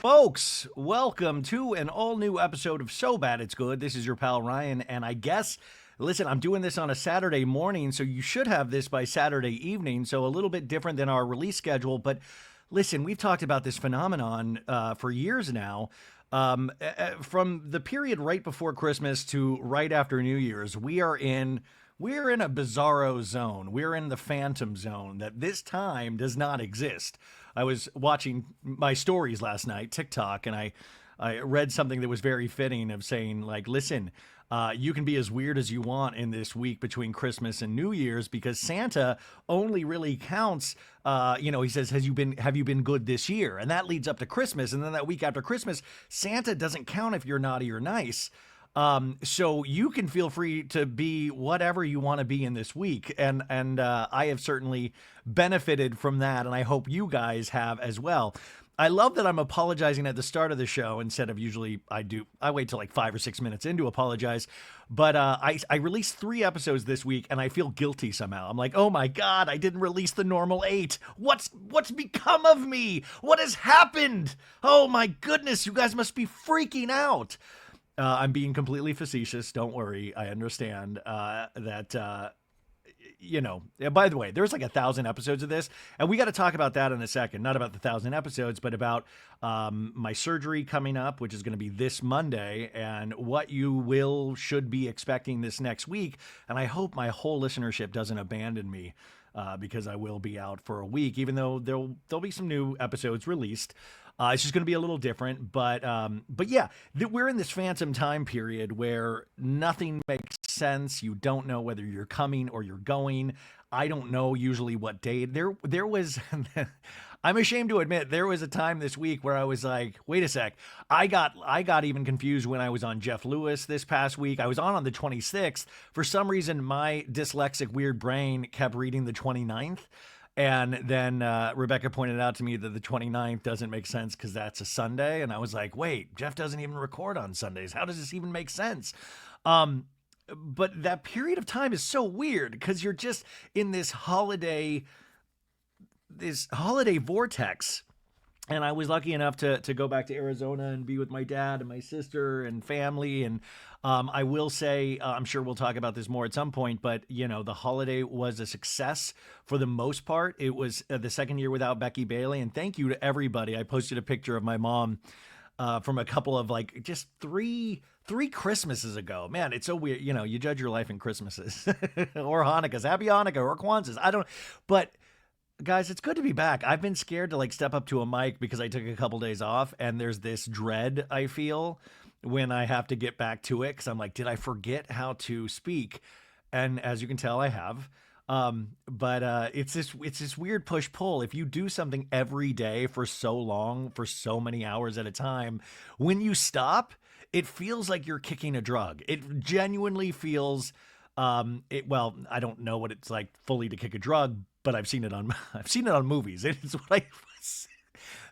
Folks, welcome to an all-new episode of So Bad It's Good. This is your pal Ryan, and I guess, listen, I'm doing this on a Saturday morning, so you should have this by Saturday evening, so a little bit different than our release schedule, but listen, we've talked about this phenomenon for years now. From the period right before Christmas to right after New Year's, we're in a bizarro zone. We're in the phantom zone that this time does not exist. I was watching my stories last night, TikTok, and I read something that was very fitting of saying, like, listen, you can be as weird as you want in this week between Christmas and New Year's because Santa only really counts. He says, have you been good this year? And that leads up to Christmas. And then that week after Christmas, Santa doesn't count if you're naughty or nice. So you can feel free to be whatever you want to be in this week. And I have certainly benefited from that. And I hope you guys have as well. I love that I'm apologizing at the start of the show instead of usually I wait till like 5 or 6 minutes in to apologize. But I released 3 episodes this week and I feel guilty somehow. I'm like, oh my God, I didn't release the normal 8. What's become of me? What has happened? Oh my goodness, you guys must be freaking out. I'm being completely facetious. Don't worry. I understand that. By the way, there's like 1,000 episodes of this, and we got to talk about that in a second. Not about the 1,000 episodes, but about my surgery coming up, which is going to be this Monday, and what you should be expecting this next week. And I hope my whole listenership doesn't abandon me. Because I will be out for a week, even though there'll be some new episodes released. It's just going to be a little different, but yeah, we're in this phantom time period where nothing makes sense. You don't know whether you're coming or you're going. I don't know usually what day. There was, I'm ashamed to admit, there was a time this week where I was like, wait a sec. I got even confused when I was on Jeff Lewis this past week. I was on the 26th. For some reason, my dyslexic weird brain kept reading the 29th. And then Rebecca pointed out to me that the 29th doesn't make sense because that's a Sunday. And I was like, wait, Jeff doesn't even record on Sundays. How does this even make sense? But that period of time is so weird because you're just in this holiday vortex. And I was lucky enough to go back to Arizona and be with my dad and my sister and family. And I will say, I'm sure we'll talk about this more at some point, but, the holiday was a success for the most part. It was the second year without Becky Bailey. And thank you to everybody. I posted a picture of my mom from a couple of just three Christmases ago. Man, it's so weird. You judge your life in Christmases or Hanukkahs, happy Hanukkah or Kwanzaa's. But guys, it's good to be back. I've been scared to step up to a mic because I took a couple days off, and there's this dread I feel when I have to get back to it because I'm like, did I forget how to speak? And as you can tell, I have. But it's this weird push pull. If you do something every day for so long, for so many hours at a time, when you stop, it feels like you're kicking a drug. It genuinely feels. Well, I don't know what it's like fully to kick a drug, but I've seen it on movies. It's what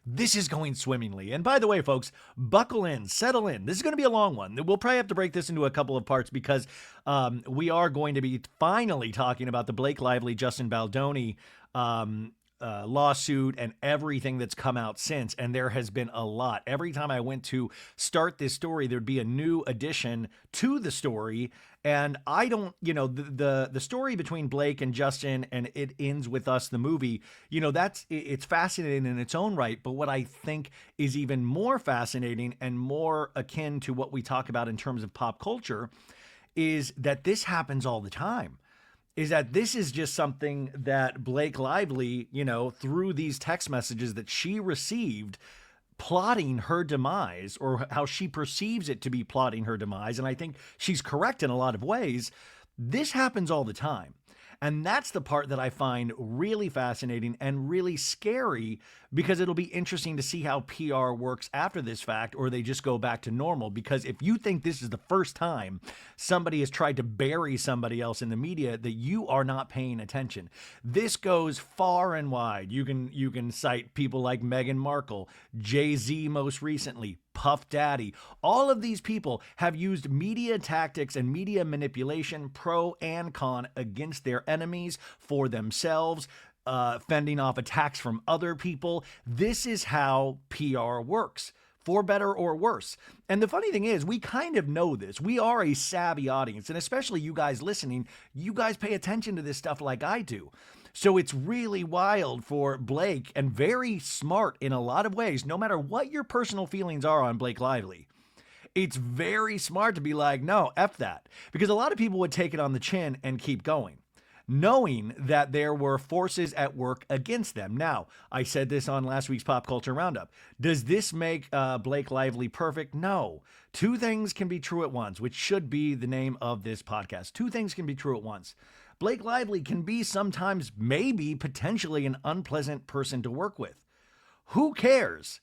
this is going swimmingly. And by the way, folks, buckle in, settle in. This is going to be a long one. We'll probably have to break this into a couple of parts because we are going to be finally talking about the Blake Lively, Justin Baldoni lawsuit and everything that's come out since. And there has been a lot. Every time I went to start this story, there'd be a new addition to the story. And I don't, the story between Blake and Justin, and it ends with Us, the movie, it's fascinating in its own right. But what I think is even more fascinating and more akin to what we talk about in terms of pop culture is that this happens all the time. Is that this is just something that Blake Lively, through these text messages that she received, plotting her demise, or how she perceives it to be plotting her demise. And I think she's correct in a lot of ways. This happens all the time. And that's the part that I find really fascinating and really scary, because it'll be interesting to see how PR works after this fact, or they just go back to normal. Because if you think this is the first time somebody has tried to bury somebody else in the media, that you are not paying attention. This goes far and wide. You can cite people like Meghan Markle, Jay-Z most recently, Puff Daddy. All of these people have used media tactics and media manipulation, pro and con, against their enemies, for themselves, fending off attacks from other people. This is how PR works. for better or worse. And the funny thing is, we kind of know this. We are a savvy audience, and especially you guys listening, you guys pay attention to this stuff like I do. So it's really wild for Blake, and very smart in a lot of ways, no matter what your personal feelings are on Blake Lively. It's very smart to be like, no, F that. Because a lot of people would take it on the chin and keep going, knowing that there were forces at work against them. Now, I said this on last week's Pop Culture Roundup. Does this make Blake Lively perfect? No. Two things can be true at once, which should be the name of this podcast. Two things can be true at once. Blake Lively can be sometimes, maybe, potentially an unpleasant person to work with. Who cares?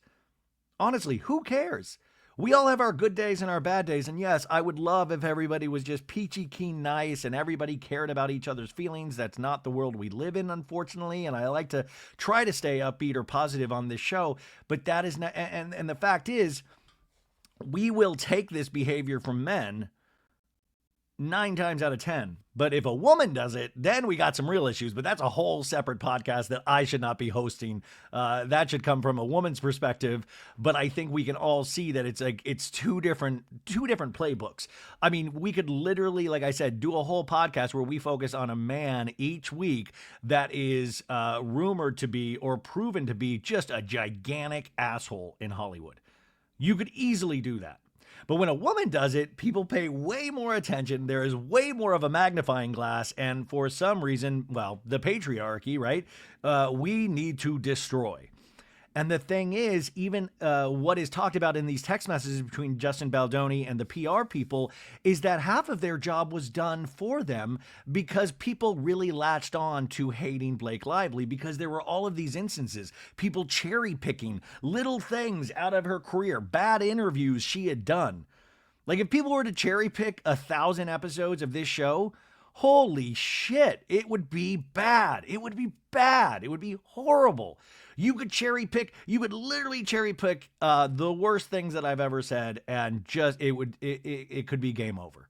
Honestly, who cares? We all have our good days and our bad days. And yes, I would love if everybody was just peachy keen nice and everybody cared about each other's feelings. That's not the world we live in, unfortunately. And I like to try to stay upbeat or positive on this show. But that is not, and the fact is, we will take this behavior from men 9 times out of 10. But if a woman does it, then we got some real issues. But that's a whole separate podcast that I should not be hosting. That should come from a woman's perspective. But I think we can all see that it's two different playbooks. I mean, we could literally, like I said, do a whole podcast where we focus on a man each week that is rumored to be or proven to be just a gigantic asshole in Hollywood. You could easily do that. But when a woman does it, people pay way more attention. There is way more of a magnifying glass. And for some reason, well, the patriarchy, right? We need to destroy. And the thing is, even what is talked about in these text messages between Justin Baldoni and the PR people is that half of their job was done for them because people really latched on to hating Blake Lively because there were all of these instances, people cherry picking little things out of her career, bad interviews she had done. Like if people were to cherry pick 1,000 episodes of this show, holy shit, it would be bad. It would be bad. It would be horrible. You could literally cherry pick the worst things that I've ever said, and just it could be game over.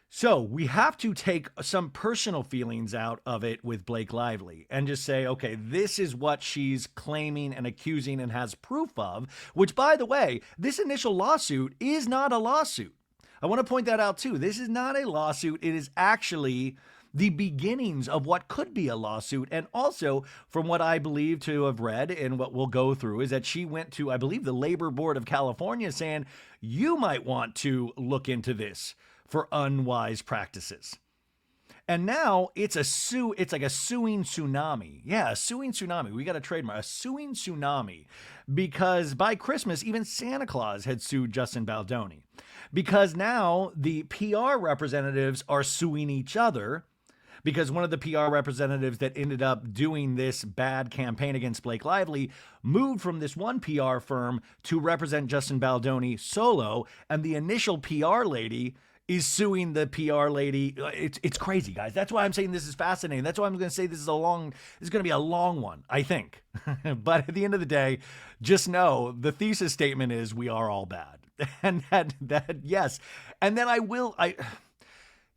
So we have to take some personal feelings out of it with Blake Lively and just say, okay, this is what she's claiming and accusing and has proof of, which, by the way, this initial lawsuit is not a lawsuit. I want to point that out too. This is not a lawsuit. It is actually the beginnings of what could be a lawsuit. And also, from what I believe to have read and what we'll go through, is that she went to, I believe, the Labor Board of California saying, you might want to look into this for unwise practices. And now it's like a suing tsunami. Yeah, a suing tsunami. We got a trademark, a suing tsunami. Because by Christmas, even Santa Claus had sued Justin Baldoni. Because now the PR representatives are suing each other. Because one of the PR representatives that ended up doing this bad campaign against Blake Lively moved from this one PR firm to represent Justin Baldoni solo. And the initial PR lady is suing the PR lady. It's crazy, guys. That's why I'm saying this is fascinating. That's why I'm going to say this is going to be a long one, I think. But at the end of the day, just know the thesis statement is we are all bad. And that yes. And then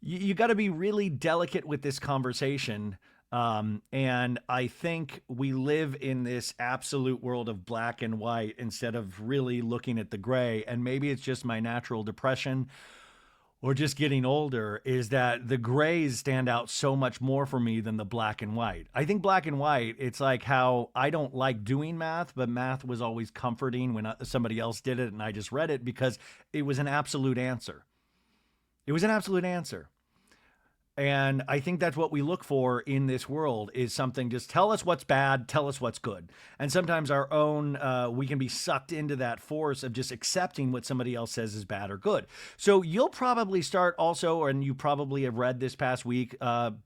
you got to be really delicate with this conversation. And I think we live in this absolute world of black and white instead of really looking at the gray. And maybe it's just my natural depression or just getting older, is that the grays stand out so much more for me than the black and white. I think black and white, it's like how I don't like doing math, but math was always comforting when somebody else did it and I just read it because it was an absolute answer. It was an absolute answer. And I think that's what we look for in this world is something, just tell us what's bad, tell us what's good. And sometimes our own, we can be sucked into that force of just accepting what somebody else says is bad or good. So you'll probably start also, and you probably have read this past week,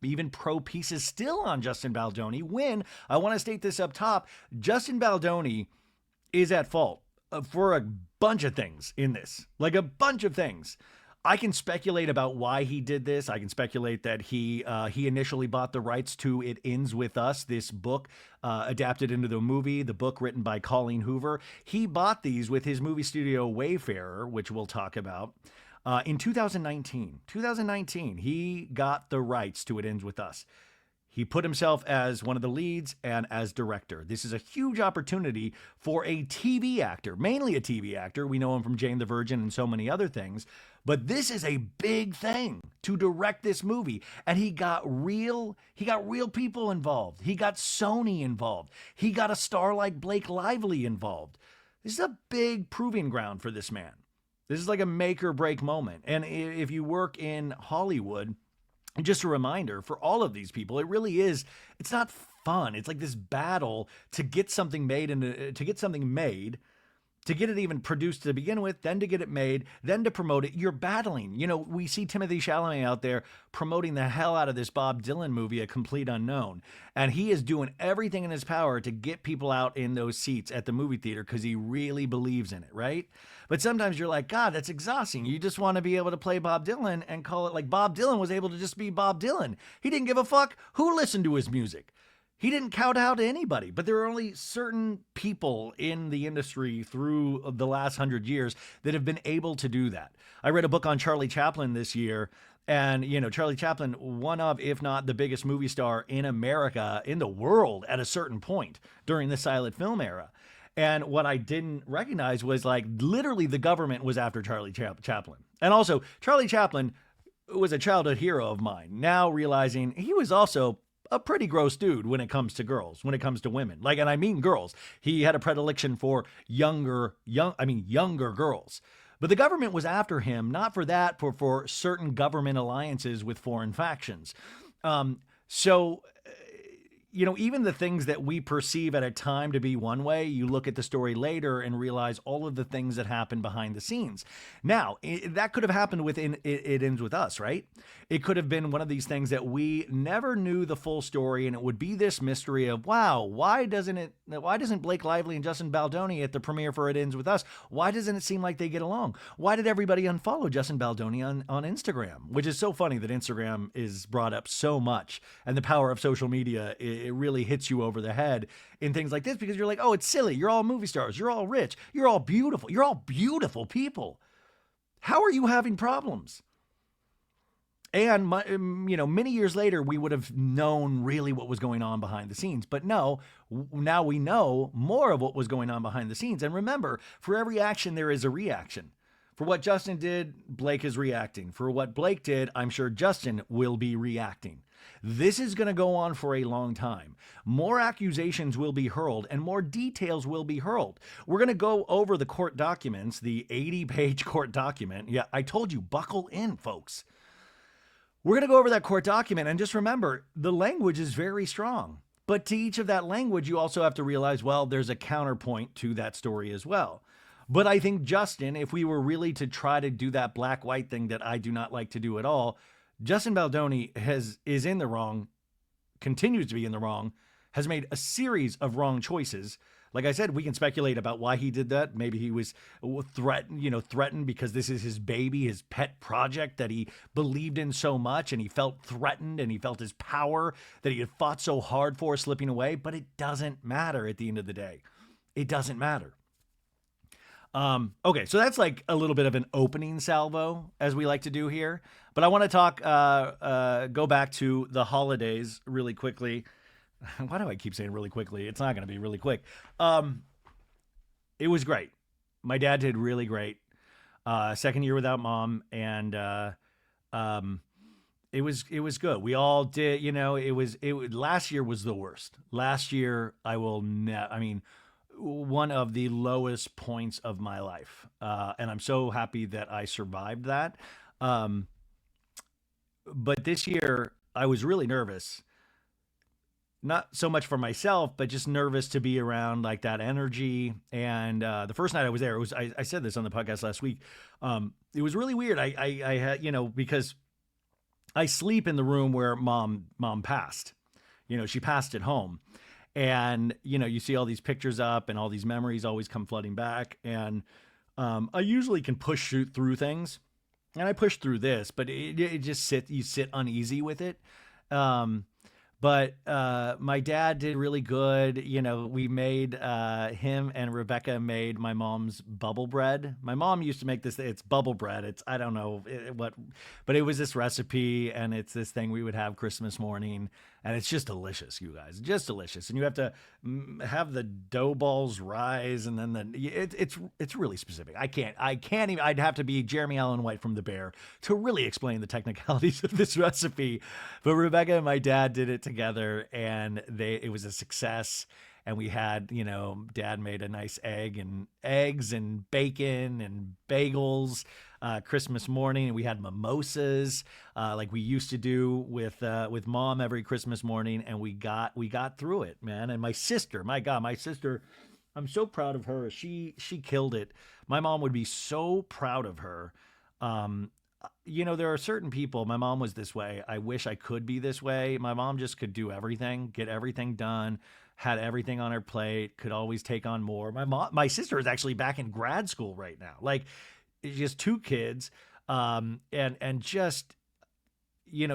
even pro pieces still on Justin Baldoni, when, I want to state this up top, Justin Baldoni is at fault for a bunch of things in this, like a bunch of things. I can speculate about why he did this. I can speculate that he initially bought the rights to It Ends With Us, this book adapted into the movie, the book written by Colleen Hoover. He bought these with his movie studio Wayfarer, which we'll talk about, in 2019. 2019, he got the rights to It Ends With Us. He put himself as one of the leads and as director. This is a huge opportunity for a TV actor, mainly a TV actor. We know him from Jane the Virgin and so many other things. But this is a big thing to direct this movie. And he got real people involved. He got Sony involved. He got a star like Blake Lively involved. This is a big proving ground for this man. This is like a make or break moment. And if you work in Hollywood, just a reminder for all of these people, it really is, it's not fun. It's like this battle to get something made and to get something made, to get it even produced to begin with, then to get it made, then to promote it. You're battling. You know, we see Timothée Chalamet out there promoting the hell out of this Bob Dylan movie, A Complete Unknown. And he is doing everything in his power to get people out in those seats at the movie theater because he really believes in it, right? But sometimes you're like, God, that's exhausting. You just want to be able to play Bob Dylan and call it like Bob Dylan was able to just be Bob Dylan. He didn't give a fuck who listened to his music. He didn't kowtow to anybody, but there are only certain people in the industry through the last 100 years that have been able to do that. I read a book on Charlie Chaplin this year, and, you know, Charlie Chaplin, one of, if not the biggest movie star in America, in the world at a certain point during the silent film era. And what I didn't recognize was like literally the government was after Charlie Chaplin. And also Charlie Chaplin was a childhood hero of mine. Now realizing he was also a pretty gross dude when it comes to girls, when it comes to women. Like, and I mean girls. He had a predilection for younger girls. But the government was after him, not for that, but for certain government alliances with foreign factions. So, you know, even the things that we perceive at a time to be one way, you look at the story later and realize all of the things that happen behind the scenes. Now, that could have happened within It Ends With Us, right? It could have been one of these things that we never knew the full story, and it would be this mystery of, wow, why doesn't Blake Lively and Justin Baldoni at the premiere for It Ends With Us, why doesn't it seem like they get along? Why did everybody unfollow Justin Baldoni on Instagram? Which is so funny that Instagram is brought up so much, and the power of social media, it really hits you over the head in things like this because you're like, oh, it's silly. You're all movie stars. You're all rich. You're all beautiful. You're all beautiful people. How are you having problems? And, you know, many years later, we would have known really what was going on behind the scenes. But no, now we know more of what was going on behind the scenes. And remember, for every action, there is a reaction. For what Justin did, Blake is reacting. For what Blake did, I'm sure Justin will be reacting. This is going to go on for a long time. More accusations will be hurled and more details will be hurled. We're going to go over the court documents, the 80-page court document. Yeah, I told you, buckle in, folks. We're going to go over that court document, and just remember, the language is very strong. But to each of that language, you also have to realize, well, there's a counterpoint to that story as well. But I think Justin, if we were really to try to do that black-white thing that I do not like to do at all, Justin Baldoni is in the wrong, continues to be in the wrong, has made a series of wrong choices. Like I said, we can speculate about why he did that. Maybe he was threatened because this is his baby, his pet project that he believed in so much, and he felt threatened and he felt his power that he had fought so hard for slipping away. But it doesn't matter at the end of the day. It doesn't matter. Okay, so that's like a little bit of an opening salvo, as we like to do here. But I want to talk, go back to the holidays really quickly. Why do I keep saying really quickly? It's not going to be really quick. It was great. My dad did really great. Second year without mom, and it was good. We all did, last year was the worst. Last year, one of the lowest points of my life. And I'm so happy that I survived that. But this year I was really nervous, not so much for myself, but just nervous to be around like that energy. And, the first night I was there, I said this on the podcast last week. It was really weird. I had, because I sleep in the room where mom passed, she passed at home. And, you see all these pictures up and all these memories always come flooding back. And I usually can push through things. And I pushed through this, but it just you sit uneasy with it. But my dad did really good. We made him and Rebecca made my mom's bubble bread. My mom used to make this. It's bubble bread. It's I don't know what, but it was this recipe, and it's this thing we would have Christmas morning, and it's just delicious, you guys, just delicious. And you have to have the dough balls rise, and then it's really specific. I can't even. I'd have to be Jeremy Allen White from The Bear to really explain the technicalities of this recipe. But Rebecca and my dad did it together, and it was a success. And we had, dad made a nice eggs and bacon and bagels Christmas morning, and we had mimosas like we used to do with mom every Christmas morning, and we got through it, man. And my sister, my God, my sister, I'm so proud of her. She killed it. My mom would be so proud of her. Um, there are certain people. My mom was this way. I wish I could be this way. My mom just could do everything, get everything done, had everything on her plate, could always take on more. My sister is actually back in grad school right now. Like, just two kids, and just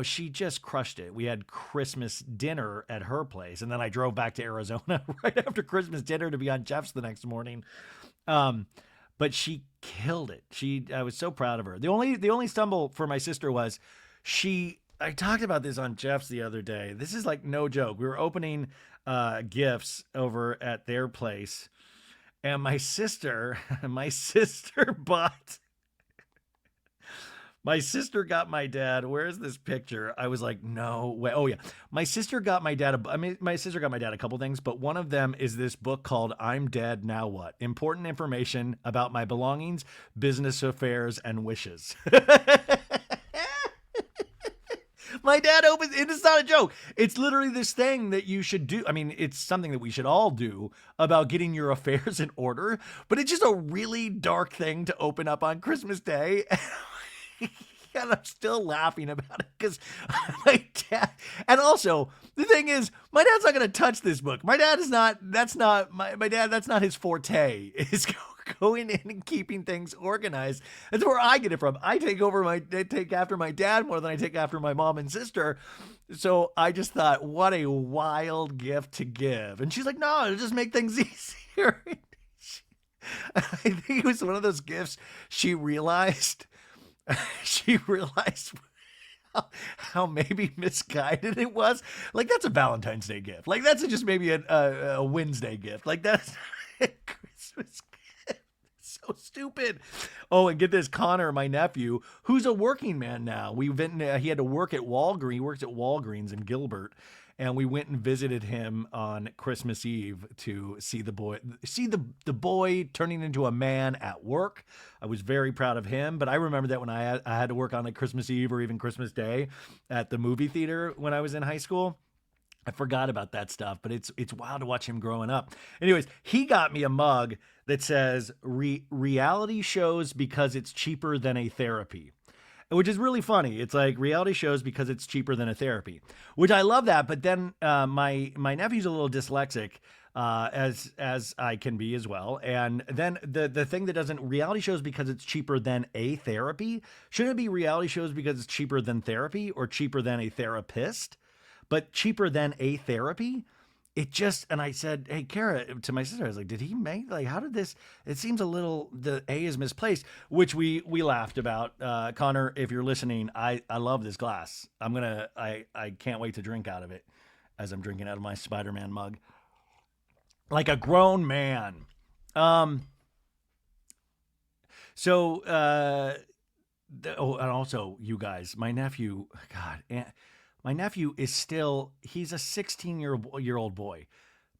she just crushed it. We had Christmas dinner at her place, and then I drove back to Arizona right after Christmas dinner to be on Jeff's the next morning. Um, but she killed it. I was so proud of her. The only stumble for my sister was I talked about this on Jeff's the other day. This is like no joke. We were opening gifts over at their place, and my sister my sister bought my sister got my dad. Where's this picture? I was like, no way. Oh yeah, my sister got my dad. My sister got my dad a couple things, but one of them is this book called "I'm Dead Now What: Important Information About My Belongings, Business Affairs, and Wishes." My dad opens it. It's not a joke. It's literally this thing that you should do. I mean, it's something that we should all do about getting your affairs in order, but it's just a really dark thing to open up on Christmas Day. And I'm still laughing about it because my dad, and also the thing is, my dad's not going to touch this book. My dad is not, that's not, my dad, that's not his forte, is going in and keeping things organized. That's where I get it from. I take after my dad more than I take after my mom and sister. So I just thought, what a wild gift to give. And she's like, no, it'll just make things easier. I think it was one of those gifts she realized she realized how maybe misguided it was. Like, that's a Valentine's Day gift. Like, that's just maybe a Wednesday gift. Like, that's a Christmas gift. So stupid. Oh, and get this, Connor, my nephew, who's a working man now. He had to work at Walgreens. He works at Walgreens in Gilbert. And we went and visited him on Christmas Eve to see the boy turning into a man at work. I was very proud of him, but I remember that when I had to work on like Christmas Eve or even Christmas Day at the movie theater when I was in high school. I forgot about that stuff, but it's wild to watch him growing up. Anyways, he got me a mug that says reality shows because it's cheaper than a therapy, which is really funny. It's like reality shows because it's cheaper than a therapy, which I love that. But then my nephew's a little dyslexic, as I can be as well. And then the thing that doesn't, reality shows because it's cheaper than a therapy. Shouldn't it be reality shows because it's cheaper than therapy or cheaper than a therapist? But cheaper than a therapy? And I said, hey, Kara, to my sister, I was like, did he make, like, how did this, it seems a little, the A is misplaced, which we laughed about. Connor, if you're listening, I love this glass. I can't wait to drink out of it as I'm drinking out of my Spider-Man mug. Like a grown man. And also, you guys, my nephew, God, my nephew is he's a 16-year-old boy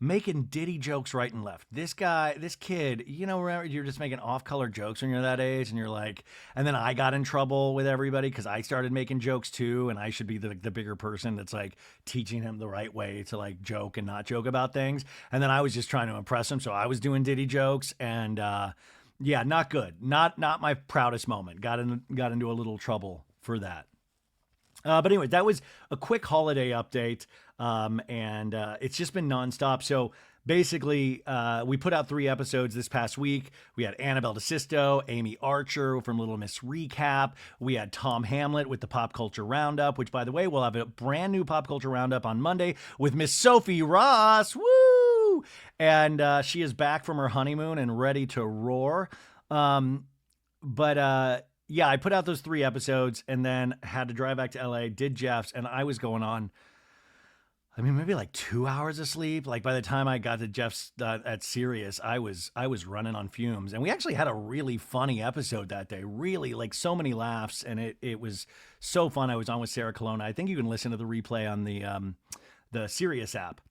making ditty jokes right and left. This kid, remember, you're just making off-color jokes when you're that age, and you're like, and then I got in trouble with everybody because I started making jokes too, and I should be the bigger person that's like teaching him the right way to like joke and not joke about things. And then I was just trying to impress him, so I was doing ditty jokes, and yeah, not good. Not my proudest moment. Got into a little trouble for that. But anyway, that was a quick holiday update, and it's just been nonstop. So basically, we put out 3 episodes this past week. We had Annabelle DeSisto, Amy Archer from Little Miss Recap. We had Tom Hamlet with the Pop Culture Roundup, which, by the way, we'll have a brand new Pop Culture Roundup on Monday with Miss Sophie Ross. Woo! And she is back from her honeymoon and ready to roar. But yeah, I put out those 3 episodes and then had to drive back to LA, did Jeff's, and I was going on, I mean, maybe like 2 hours of sleep. Like by the time I got to Jeff's at Sirius, I was running on fumes. And we actually had a really funny episode that day. Really, like so many laughs, and it was so fun. I was on with Sarah Colonna. I think you can listen to the replay on the Sirius app.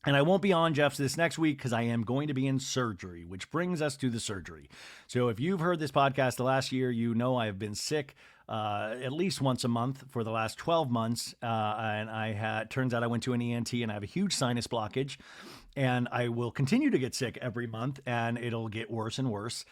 And I won't be on Jeff's this next week because I am going to be in surgery, which brings us to the surgery. So if you've heard this podcast the last year, you know I have been sick at least once a month for the last 12 months. And turns out I went to an ENT and I have a huge sinus blockage. And I will continue to get sick every month, and it'll get worse and worse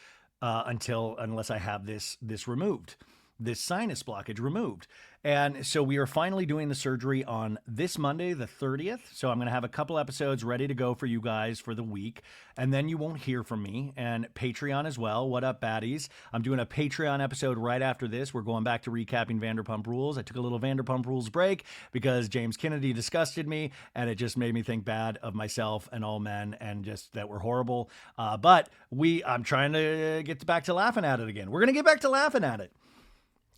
unless I have this removed, this sinus blockage removed. And so we are finally doing the surgery on this Monday, the 30th. So I'm going to have a couple episodes ready to go for you guys for the week. And then you won't hear from me. And Patreon as well. What up, baddies? I'm doing a Patreon episode right after this. We're going back to recapping Vanderpump Rules. I took a little Vanderpump Rules break because James Kennedy disgusted me. And it just made me think bad of myself and all men and just that we're horrible. But I'm trying to get back to laughing at it again. We're going to get back to laughing at it.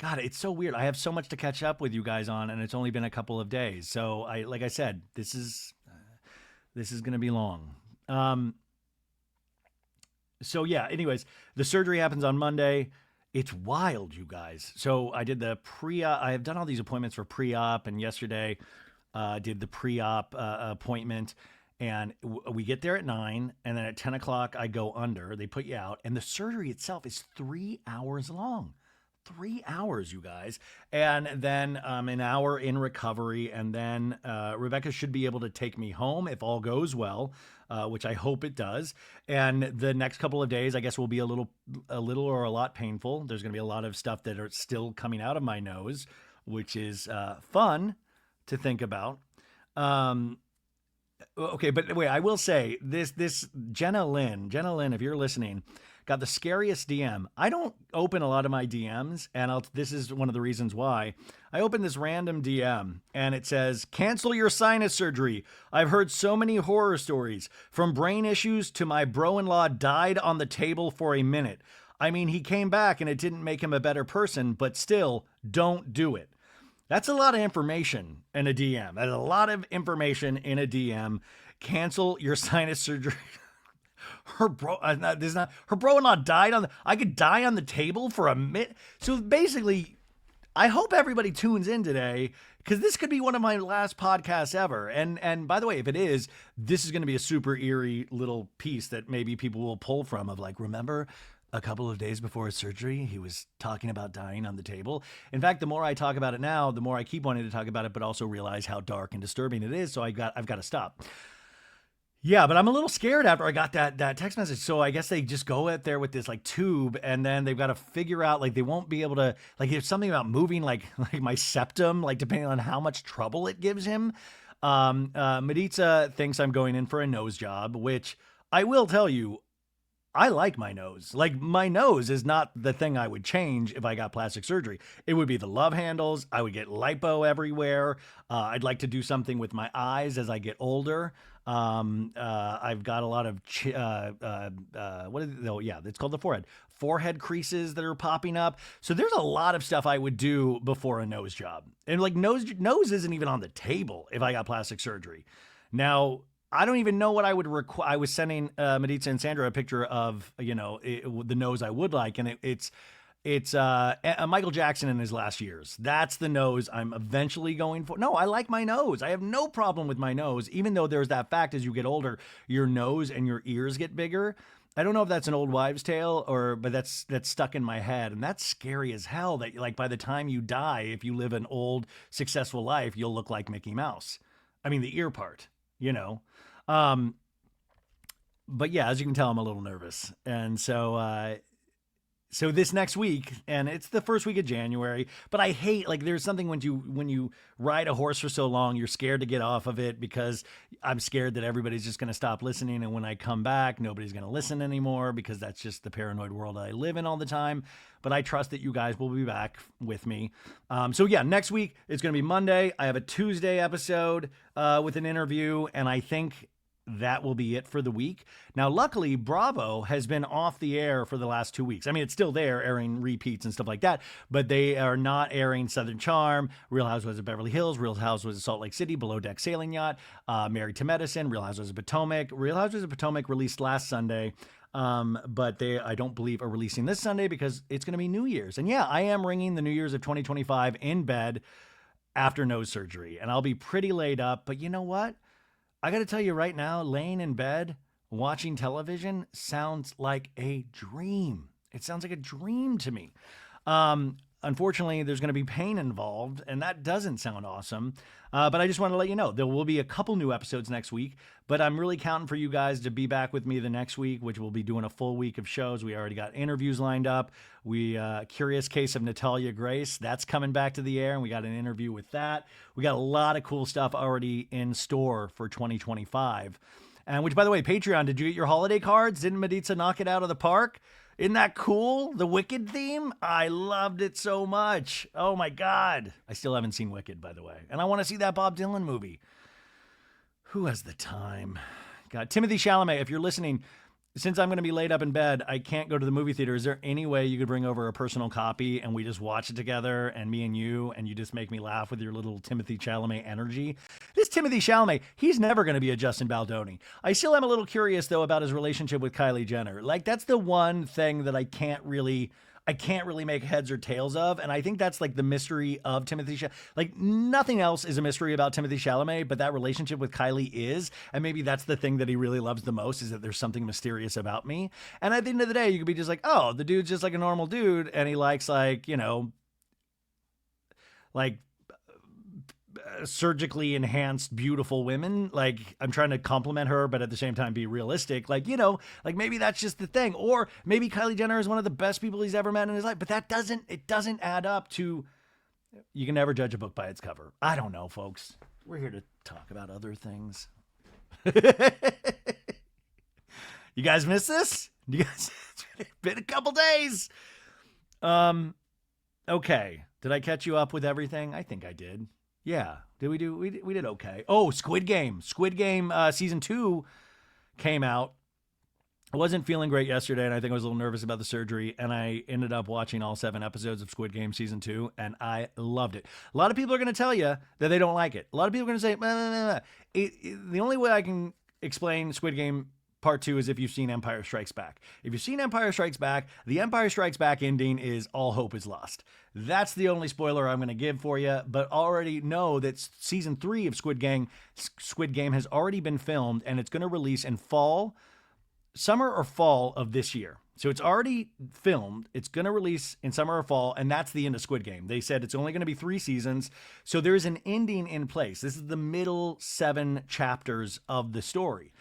God, it's so weird. I have so much to catch up with you guys on, and it's only been a couple of days. So, like I said, this is going to be long. So yeah. Anyways, the surgery happens on Monday. It's wild, you guys. So I did the pre-op. I have done all these appointments for pre-op, and yesterday did the pre-op appointment. And we get there at 9, and then at 10 o'clock I go under. They put you out, and the surgery itself is 3 hours long. 3 hours, you guys. And then an hour in recovery. And then Rebecca should be able to take me home if all goes well, which I hope it does. And the next couple of days, I guess, will be a little or a lot painful. There's going to be a lot of stuff that are still coming out of my nose, which is fun to think about. Okay, but wait, I will say this Jenna Lynn, if you're listening, got the scariest DM. I don't open a lot of my DMs, and this is one of the reasons why. I opened this random DM, and it says, "Cancel your sinus surgery. I've heard so many horror stories. From brain issues to my bro-in-law died on the table for a minute. I mean, he came back, and it didn't make him a better person, but still, don't do it." That's a lot of information in a DM. That's a lot of information in a DM. Cancel your sinus surgery. Her bro-in-law died I could die on the table for a minute. So basically, I hope everybody tunes in today, because this could be one of my last podcasts ever. And by the way, if it is, this is going to be a super eerie little piece that maybe people will pull from of like, remember a couple of days before his surgery, he was talking about dying on the table. In fact, the more I talk about it now, the more I keep wanting to talk about it, but also realize how dark and disturbing it is. So I've got to stop. Yeah, but I'm a little scared after I got that text message. So I guess they just go out there with this like tube, and then they've got to figure out, like, they won't be able to, like, there's something about moving like my septum, like depending on how much trouble it gives him. Maritza thinks I'm going in for a nose job, which I will tell you, I like my nose. Like, my nose is not the thing I would change if I got plastic surgery. It would be the love handles. I would get lipo everywhere. I'd like to do something with my eyes as I get older. I've got a lot of, it's called the forehead. Forehead creases that are popping up. So there's a lot of stuff I would do before a nose job. And like nose isn't even on the table if I got plastic surgery. Now, I don't even know what I would require. I was sending Maritza and Sandra a picture of, the nose I would like. And it's Michael Jackson in his last years. That's the nose I'm eventually going for. No, I like my nose. I have no problem with my nose, even though there's that fact as you get older, your nose and your ears get bigger. I don't know if that's an old wives' tale but that's stuck in my head. And that's scary as hell that, like, by the time you die, if you live an old, successful life, you'll look like Mickey Mouse. I mean, the ear part, but yeah, as you can tell, I'm a little nervous. And so, So this next week, and it's the first week of January, but I hate, like, there's something when you ride a horse for so long, you're scared to get off of it because I'm scared that everybody's just going to stop listening, and when I come back, nobody's going to listen anymore because that's just the paranoid world I live in all the time. But I trust that you guys will be back with me. So yeah, next week it's going to be Monday. I have a Tuesday episode with an interview, and I think that will be it for the week. Now, luckily, Bravo has been off the air for the last 2 weeks. I mean, it's still there, airing repeats and stuff like that, but they are not airing Southern Charm, Real Housewives of Beverly Hills, Real Housewives of Salt Lake City, Below Deck Sailing Yacht, Married to Medicine, Real Housewives of Potomac. Real Housewives of Potomac released last Sunday, but they, I don't believe, are releasing this Sunday because it's going to be New Year's. And yeah, I am ringing the New Year's of 2025 in bed after nose surgery, and I'll be pretty laid up, but you know what? I got to tell you right now, laying in bed, watching television sounds like a dream. It sounds like a dream to me. Unfortunately, there's going to be pain involved, and that doesn't sound awesome. But I just want to let you know, there will be a couple new episodes next week, but I'm really counting for you guys to be back with me the next week, which we'll be doing a full week of shows. We already got interviews lined up. Curious Case of Natalia Grace, that's coming back to the air, and we got an interview with that. We got a lot of cool stuff already in store for 2025. And which, by the way, Patreon, did you get your holiday cards? Didn't Maritza knock it out of the park? Isn't that cool? The Wicked theme? I loved it so much. Oh my God. I still haven't seen Wicked, by the way. And I want to see that Bob Dylan movie. Who has the time? God, Timothy Chalamet, if you're listening, since I'm going to be laid up in bed, I can't go to the movie theater. Is there any way you could bring over a personal copy and we just watch it together, and me and you just make me laugh with your little Timothy Chalamet energy? This Timothy Chalamet, he's never going to be a Justin Baldoni. I still am a little curious, though, about his relationship with Kylie Jenner. Like, that's the one thing that I can't really make heads or tails of. And I think that's like the mystery of Timothy Chalamet. Like, nothing else is a mystery about Timothy Chalamet, but that relationship with Kylie is. And maybe that's the thing that he really loves the most, is that there's something mysterious about me. And at the end of the day, you could be just like, oh, the dude's just like a normal dude, and he likes, like, you know, like surgically enhanced beautiful women. Like, I'm trying to compliment her, but at the same time be realistic. Like, you know, like maybe that's just the thing. Or maybe Kylie Jenner is one of the best people he's ever met in his life, but it doesn't add up to, you can never judge a book by its cover. I don't know, folks. We're here to talk about other things. You guys miss this? You guys, it's been a couple days. Okay. Did I catch you up with everything? I think I did. Yeah. We did okay. Oh, Squid Game. Squid Game season 2 came out. I wasn't feeling great yesterday, and I think I was a little nervous about the surgery, and I ended up watching all 7 episodes of Squid Game season 2, and I loved it. A lot of people are going to tell you that they don't like it. A lot of people are going to say, nah, nah, nah. The only way I can explain Squid Game Part 2 is if you've seen Empire Strikes Back. If you've seen Empire Strikes Back, the Empire Strikes Back ending is all hope is lost. That's the only spoiler I'm going to give for you, but already know that season 3 of Squid Game has already been filmed, and it's going to release in summer or fall of this year. So it's already filmed. It's going to release in summer or fall, and that's the end of Squid Game. They said it's only going to be 3 seasons, so there's an ending in place. This is the middle 7 chapters of the story.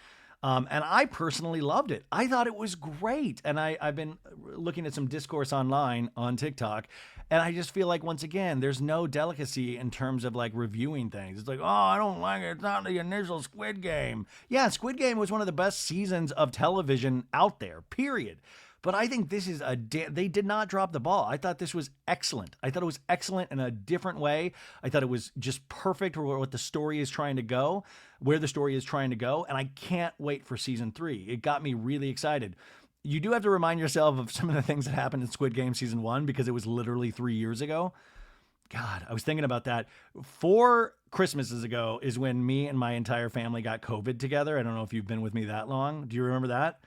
And I personally loved it. I thought it was great. And I've been looking at some discourse online on TikTok, and I just feel like, once again, there's no delicacy in terms of like reviewing things. It's like, oh, I don't like it. It's not the initial Squid Game. Yeah, Squid Game was one of the best seasons of television out there, period. But I think this is they did not drop the ball. I thought this was excellent. I thought it was excellent in a different way. I thought it was just perfect for what the story is trying to go, where the story is trying to go. And I can't wait for season 3. It got me really excited. You do have to remind yourself of some of the things that happened in Squid Game season 1, because it was literally 3 years ago. God, I was thinking about that. 4 Christmases ago is when me and my entire family got COVID together. I don't know if you've been with me that long. Do you remember that?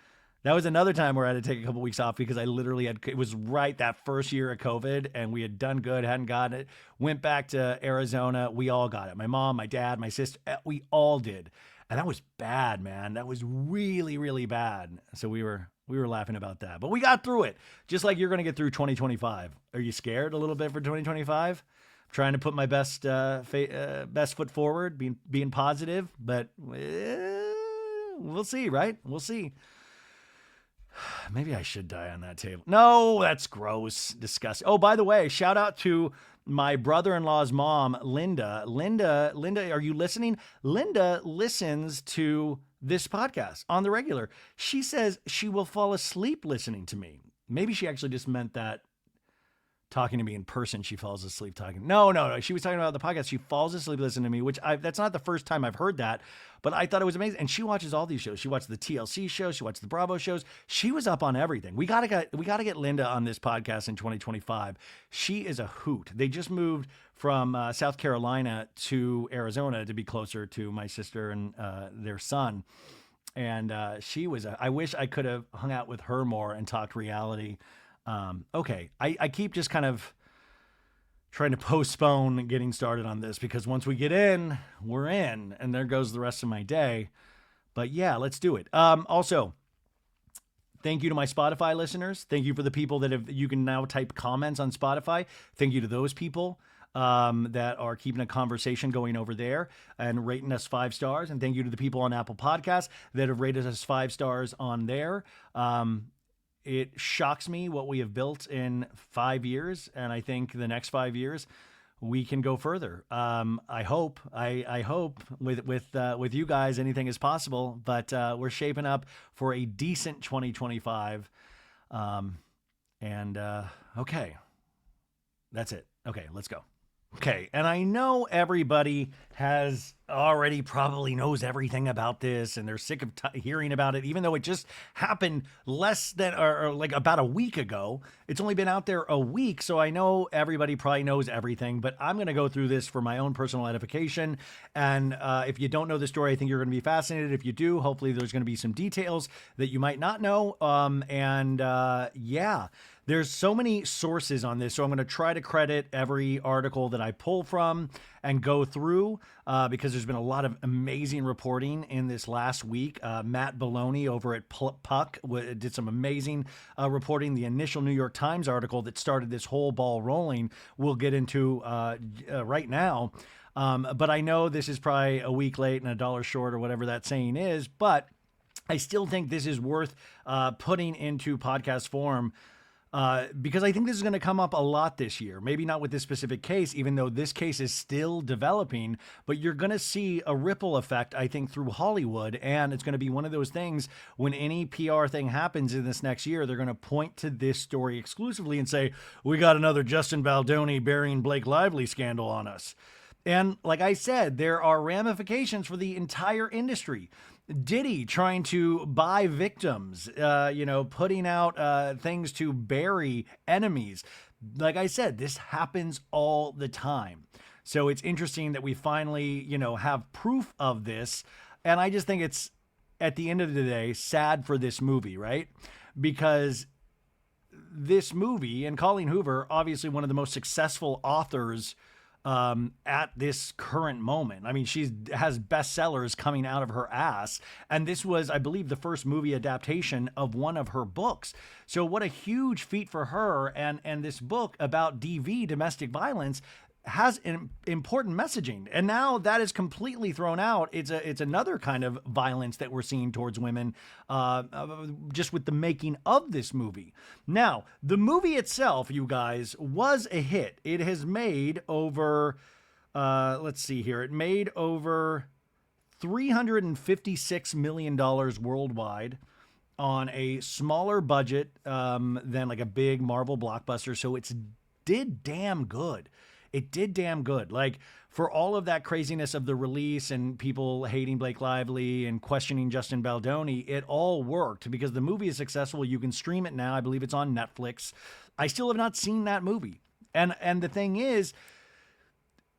That was another time where I had to take a couple weeks off because I literally it was right that first year of COVID, and we had done good, hadn't gotten it, went back to Arizona. We all got it. My mom, my dad, my sister, we all did. And that was bad, man. That was really, really bad. So we were laughing about that, but we got through it. Just like you're going to get through 2025. Are you scared a little bit for 2025? Trying to put my best foot forward, being positive, but we'll see, right? We'll see. Maybe I should die on that table. No, that's gross. Disgusting. Oh, by the way, shout out to my brother-in-law's mom, Linda. Linda, are you listening? Linda listens to this podcast on the regular. She says she will fall asleep listening to me. Maybe she actually just meant that talking to me in person, she falls asleep talking. No. She was talking about the podcast. She falls asleep listening to me, which that's not the first time I've heard that, but I thought it was amazing. And she watches all these shows. She watched the TLC shows. She watched the Bravo shows. She was up on everything. We gotta get Linda on this podcast in 2025. She is a hoot. They just moved from South Carolina to Arizona to be closer to my sister and their son. And she was. I wish I could have hung out with her more and talked reality. Okay, I keep just kind of trying to postpone getting started on this because once we get in, we're in, and there goes the rest of my day. But yeah, let's do it. Also, thank you to my Spotify listeners. Thank you for the people that you can now type comments on Spotify. Thank you to those people that are keeping a conversation going over there and rating us 5 stars. And thank you to the people on Apple Podcasts that have rated us 5 stars on there. It shocks me what we have built in 5 years, and I think the next 5 years we can go further. I hope with you guys anything is possible, but we're shaping up for a decent 2025. Okay, that's it. Okay, let's go. Okay, and I know everybody has already probably knows everything about this, and they're sick of hearing about it, even though it just happened less than or like about a week ago. It's only been out there a week, so I know everybody probably knows everything, but I'm going to go through this for my own personal edification. And if you don't know the story, I think you're going to be fascinated. If you do, hopefully there's going to be some details that you might not know. Yeah. There's so many sources on this, so I'm going to try to credit every article that I pull from and go through because there's been a lot of amazing reporting in this last week. Matt Baldoni over at Puck did some amazing reporting. The initial New York Times article that started this whole ball rolling we'll get into right now. But I know this is probably a week late and $1 short or whatever that saying is, but I still think this is worth putting into podcast form. Because I think this is going to come up a lot this year. Maybe not with this specific case, even though this case is still developing, but you're going to see a ripple effect, I think, through Hollywood. And it's going to be one of those things when any PR thing happens in this next year, they're going to point to this story exclusively and say, we got another Justin Baldoni burying Blake Lively scandal on us. And like I said, there are ramifications for the entire industry. Diddy trying to buy victims, putting out things to bury enemies. Like I said, this happens all the time. So it's interesting that we finally, have proof of this. And I just think it's, at the end of the day, sad for this movie, right? Because this movie, and Colleen Hoover, obviously one of the most successful authors at this current moment. I mean, she has bestsellers coming out of her ass. And this was, I believe, the first movie adaptation of one of her books. So what a huge feat for her. And this book about DV, domestic violence, has an important messaging. And now that is completely thrown out. It's another kind of violence that we're seeing towards women just with the making of this movie. Now, the movie itself, you guys, was a hit. It has made over, let's see here, it made over $356 million worldwide on a smaller budget than like a big Marvel blockbuster. So it did damn good. It did damn good. Like, for all of that craziness of the release and people hating Blake Lively and questioning Justin Baldoni, it all worked because the movie is successful. You can stream it now. I believe it's on Netflix. I still have not seen that movie. And the thing is,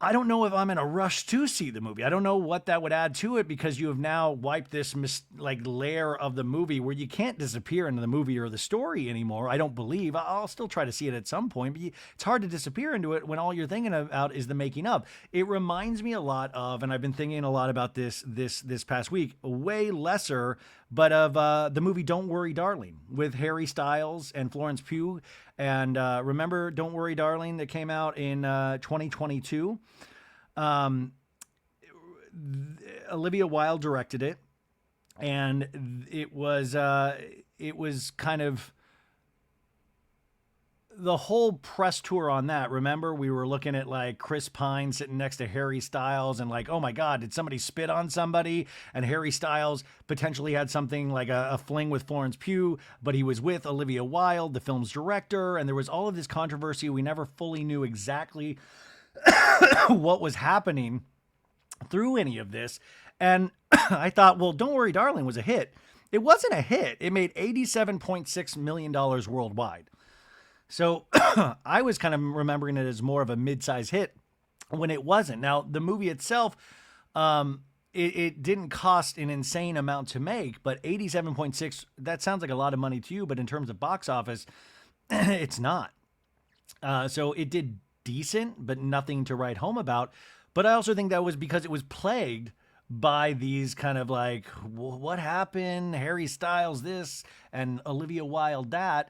I don't know if I'm in a rush to see the movie. I don't know what that would add to it because you have now wiped this layer of the movie where you can't disappear into the movie or the story anymore. I don't believe. I'll still try to see it at some point, but it's hard to disappear into it when all you're thinking about is the making of. It reminds me a lot of, and I've been thinking a lot about this past week, way lesser, but of the movie Don't Worry, Darling with Harry Styles and Florence Pugh. And remember Don't Worry, Darling that came out in 2022? Olivia Wilde directed it, and it was it was kind of the whole press tour on that. Remember, we were looking at like Chris Pine sitting next to Harry Styles and like, oh my God, did somebody spit on somebody? And Harry Styles potentially had something like a fling with Florence Pugh, but he was with Olivia Wilde, the film's director. And there was all of this controversy. We never fully knew exactly what was happening through any of this. And I thought, well, Don't Worry, Darling was a hit. It wasn't a hit. It made $87.6 million worldwide. So I was kind of remembering it as more of a mid-size hit when it wasn't. Now, the movie itself, it didn't cost an insane amount to make, but 87.6, that sounds like a lot of money to you, but in terms of box office, it's not. So it did decent, but nothing to write home about. But I also think that was because it was plagued by these kind of like, what happened? Harry Styles this and Olivia Wilde that.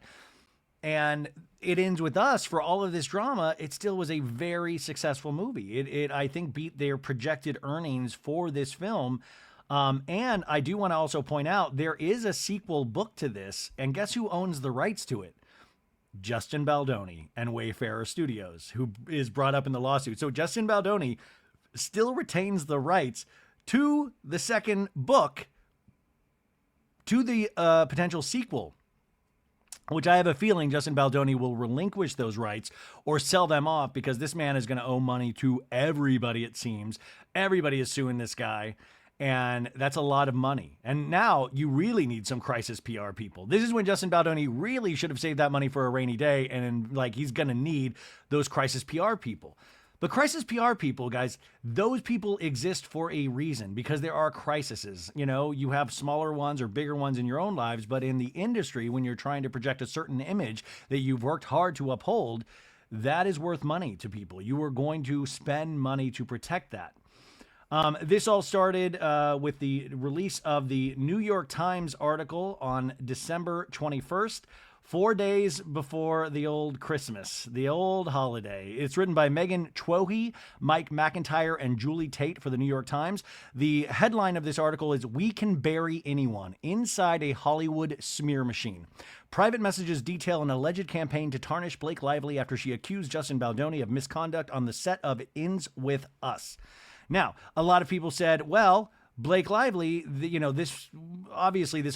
And it ends with Us. For all of this drama, it still was a very successful movie. It I think, beat their projected earnings for this film. And I do want to also point out, there is a sequel book to this. And guess who owns the rights to it? Justin Baldoni and Wayfarer Studios, who is brought up in the lawsuit. So Justin Baldoni still retains the rights to the second book, to the potential sequel, which I have a feeling Justin Baldoni will relinquish those rights or sell them off, because this man is going to owe money to everybody, it seems. Everybody is suing this guy, and that's a lot of money. And now you really need some crisis PR people. This is when Justin Baldoni really should have saved that money for a rainy day, and like he's going to need those crisis PR people. But crisis PR people, guys, those people exist for a reason, because there are crises. You know, you have smaller ones or bigger ones in your own lives, but in the industry, when you're trying to project a certain image that you've worked hard to uphold, that is worth money to people. You are going to spend money to protect that. This all started with the release of the New York Times article on December 21st. 4 days before the old Christmas, the old holiday. It's written by Megan Twohy, Mike McIntyre, and Julie Tate for the New York Times. The headline of this article is, "We Can Bury Anyone Inside a Hollywood Smear Machine." Private messages detail an alleged campaign to tarnish Blake Lively after she accused Justin Baldoni of misconduct on the set of It Ends With Us. Now, a lot of people said, well, Blake Lively, this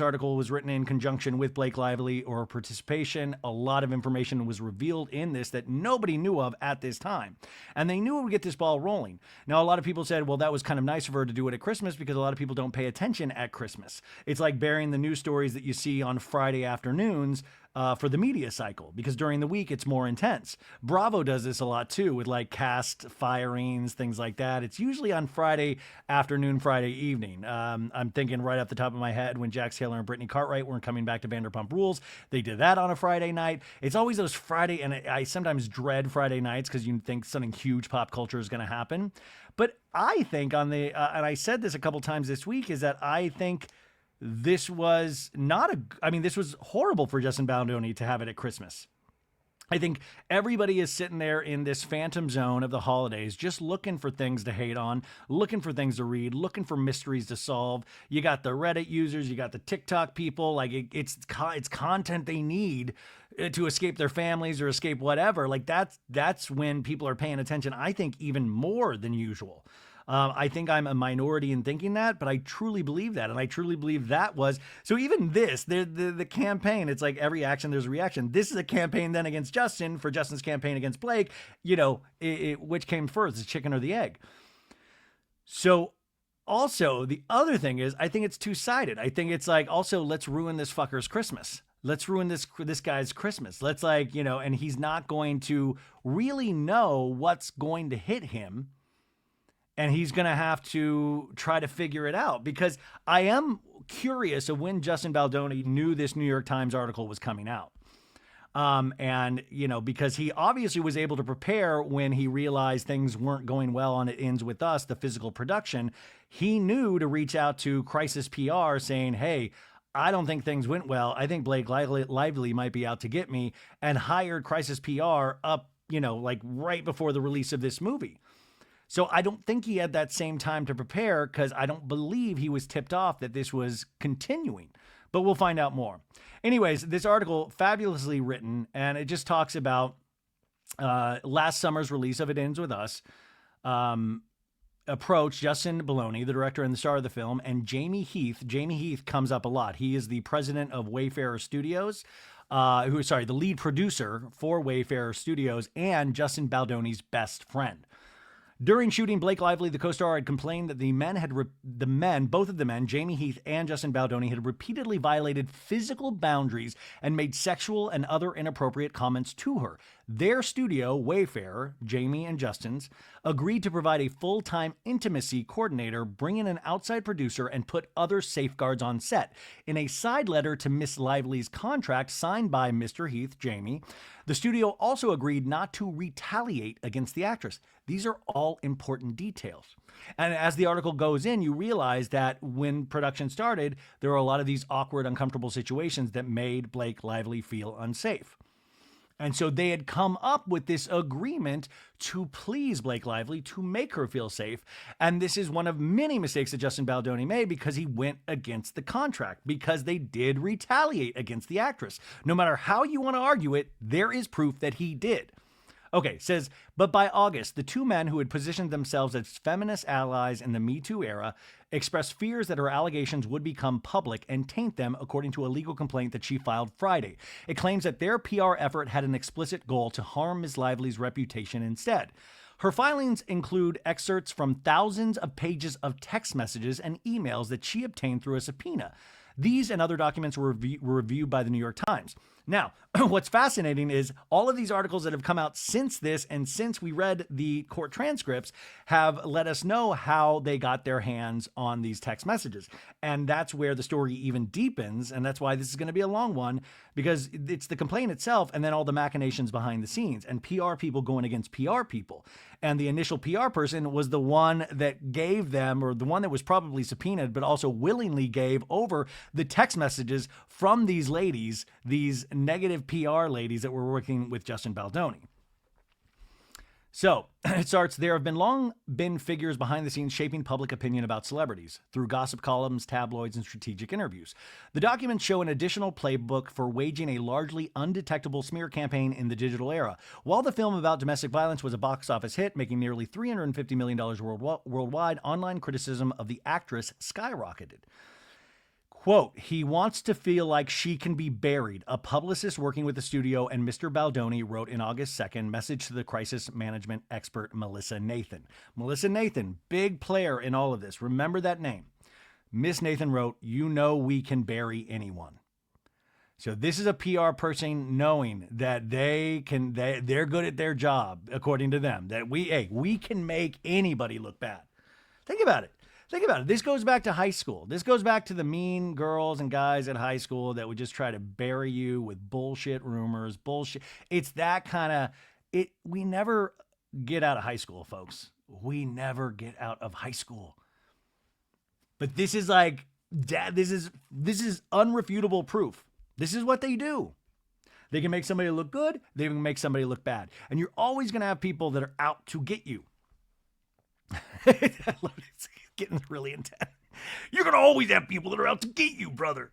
article was written in conjunction with Blake Lively or her participation. A lot of information was revealed in this that nobody knew of at this time. And they knew it would get this ball rolling. Now, a lot of people said, well, that was kind of nice of her to do it at Christmas, because a lot of people don't pay attention at Christmas. It's like burying the news stories that you see on Friday afternoons for the media cycle, because during the week it's more intense. Bravo does this a lot too, with like cast firings, things like that. It's usually on Friday afternoon, Friday evening. I'm thinking right off the top of my head when Jax Taylor and Brittany Cartwright weren't coming back to Vanderpump Rules, they did that on a Friday night. It's always those Friday, and I sometimes dread Friday nights because you think something huge pop culture is going to happen. But I think and I said this a couple times this week, is that I think this was this was horrible for Justin Baldoni to have it at Christmas. I think everybody is sitting there in this phantom zone of the holidays, just looking for things to hate on, looking for things to read, looking for mysteries to solve. You got the Reddit users, you got the TikTok people, like it's content they need to escape their families or escape whatever. Like that's when people are paying attention, I think, even more than usual. I think I'm a minority in thinking that, but I truly believe that. And I truly believe that was, so even this, the campaign, it's like every action, there's a reaction. This is a campaign then against Justin for Justin's campaign against Blake, which came first, the chicken or the egg. So also the other thing is, I think it's two-sided. I think it's like, also, let's ruin this fucker's Christmas. Let's ruin this guy's Christmas. Let's and he's not going to really know what's going to hit him. And he's going to have to try to figure it out, because I am curious of when Justin Baldoni knew this New York Times article was coming out. Because he obviously was able to prepare when he realized things weren't going well on It Ends With Us, the physical production. He knew to reach out to Crisis PR saying, hey, I don't think things went well. I think Blake Lively might be out to get me, and hired Crisis PR up, right before the release of this movie. So I don't think he had that same time to prepare, because I don't believe he was tipped off that this was continuing. But we'll find out more. Anyways, this article, fabulously written, and it just talks about last summer's release of It Ends With Us, approached Justin Baldoni, the director and the star of the film, and Jamie Heath. Jamie Heath comes up a lot. He is the president of Wayfarer Studios, the lead producer for Wayfarer Studios, and Justin Baldoni's best friend. During shooting, Blake Lively, the co-star, had complained that both of the men, Jamie Heath and Justin Baldoni, had repeatedly violated physical boundaries and made sexual and other inappropriate comments to her. Their studio, Wayfarer, Jamie and Justin's, agreed to provide a full-time intimacy coordinator, bring in an outside producer, and put other safeguards on set. In a side letter to Miss Lively's contract signed by Mr. Heath, Jamie, the studio also agreed not to retaliate against the actress. These are all important details. And as the article goes in, you realize that when production started, there were a lot of these awkward, uncomfortable situations that made Blake Lively feel unsafe. And so they had come up with this agreement to please Blake Lively, to make her feel safe. And this is one of many mistakes that Justin Baldoni made because he went against the contract, because they did retaliate against the actress. No matter how you want to argue it, there is proof that he did. Okay, says, but by August, the two men who had positioned themselves as feminist allies in the Me Too era expressed fears that her allegations would become public and taint them, according to a legal complaint that she filed Friday. It claims that their PR effort had an explicit goal to harm Ms. Lively's reputation instead. Her filings include excerpts from thousands of pages of text messages and emails that she obtained through a subpoena. These and other documents were reviewed by the New York Times. Now, what's fascinating is all of these articles that have come out since this and since we read the court transcripts have let us know how they got their hands on these text messages. And that's where the story even deepens. And that's why this is going to be a long one, because it's the complaint itself and then all the machinations behind the scenes and PR people going against PR people. And the initial PR person was the one that gave them, or the one that was probably subpoenaed, but also willingly gave over the text messages from these ladies, these negative PR ladies that were working with Justin Baldoni. So it starts, there have long been figures behind the scenes shaping public opinion about celebrities through gossip columns, tabloids, and strategic interviews. The documents show an additional playbook for waging a largely undetectable smear campaign in the digital era. While the film about domestic violence was a box office hit, making nearly $350 million worldwide, online criticism of the actress skyrocketed. Quote, he wants to feel like she can be buried, a publicist working with the studio and Mr. Baldoni wrote in August 2nd, message to the crisis management expert Melissa Nathan. Melissa Nathan, big player in all of this. Remember that name. Miss Nathan wrote, you know we can bury anyone. So this is a PR person knowing that they're good at their job, according to them, that we can make anybody look bad. Think about it. This goes back to high school. This goes back to the mean girls and guys at high school that would just try to bury you with bullshit rumors, bullshit. It's that kind of, we never get out of high school, folks. We never get out of high school. But this is like, this is unrefutable proof. This is what they do. They can make somebody look good. They can make somebody look bad. And you're always going to have people that are out to get you. I love it. It's getting really intense. You're going to always have people that are out to get you, brother.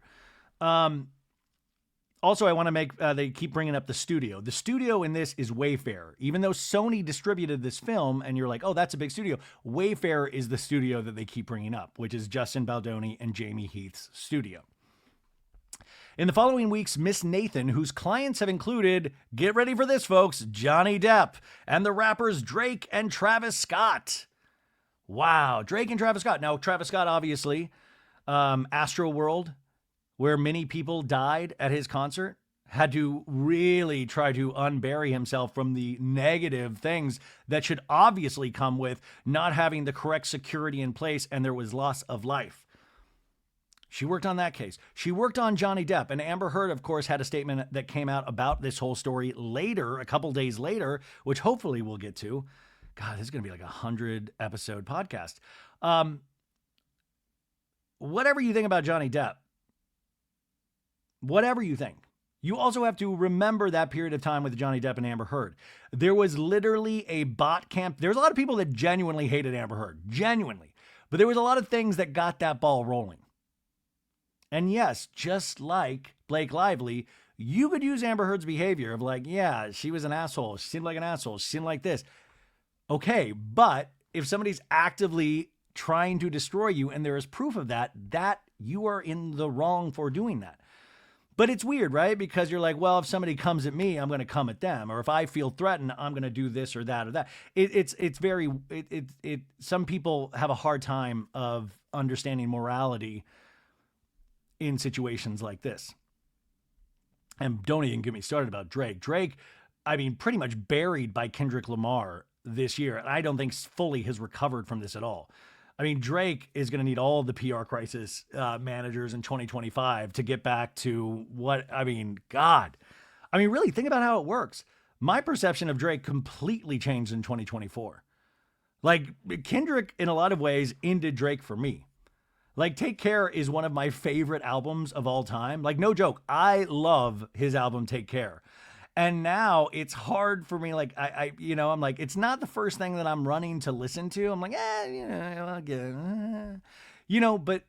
Also, I want to make, they keep bringing up the studio. The studio in this is Wayfarer. Even though Sony distributed this film and you're like, oh, that's a big studio. Wayfarer is the studio that they keep bringing up, which is Justin Baldoni and Jamie Heath's studio. In the following weeks, Miss Nathan, whose clients have included, get ready for this, folks, Johnny Depp and the rappers Drake and Travis Scott. Wow, Drake and Travis Scott. Now, Travis Scott, obviously, Astroworld, where many people died at his concert, had to really try to unbury himself from the negative things that should obviously come with not having the correct security in place, and there was loss of life. She worked on that case. She worked on Johnny Depp, and Amber Heard, of course, had a statement that came out about this whole story later, a couple days later, which hopefully we'll get to. God, this is going to be like a 100-episode podcast. Whatever you think about Johnny Depp, whatever you think, you also have to remember that period of time with Johnny Depp and Amber Heard. There was literally a bot camp. There's a lot of people that genuinely hated Amber Heard, genuinely. But there was a lot of things that got that ball rolling. And yes, just like Blake Lively, you could use Amber Heard's behavior of like, yeah, she was an asshole. She seemed like an asshole. She seemed like this. Okay, but if somebody's actively trying to destroy you and there is proof of that, that you are in the wrong for doing that. But it's weird, right? Because you're like, well, if somebody comes at me, I'm going to come at them. Or if I feel threatened, I'm going to do this or that or that. Some people have a hard time of understanding morality in situations like this. And don't even get me started about Drake. Drake, I mean, pretty much buried by Kendrick Lamar this year. And I don't think fully has recovered from this at all. I mean, Drake is going to need all the PR crisis managers in 2025 to get back to God. I mean, really think about how it works. My perception of Drake completely changed in 2024. Like Kendrick, in a lot of ways, ended Drake for me. Like Take Care is one of my favorite albums of all time. Like no joke, I love his album Take Care. And now it's hard for me. Like I'm like, it's not the first thing that I'm running to listen to. I'm like, but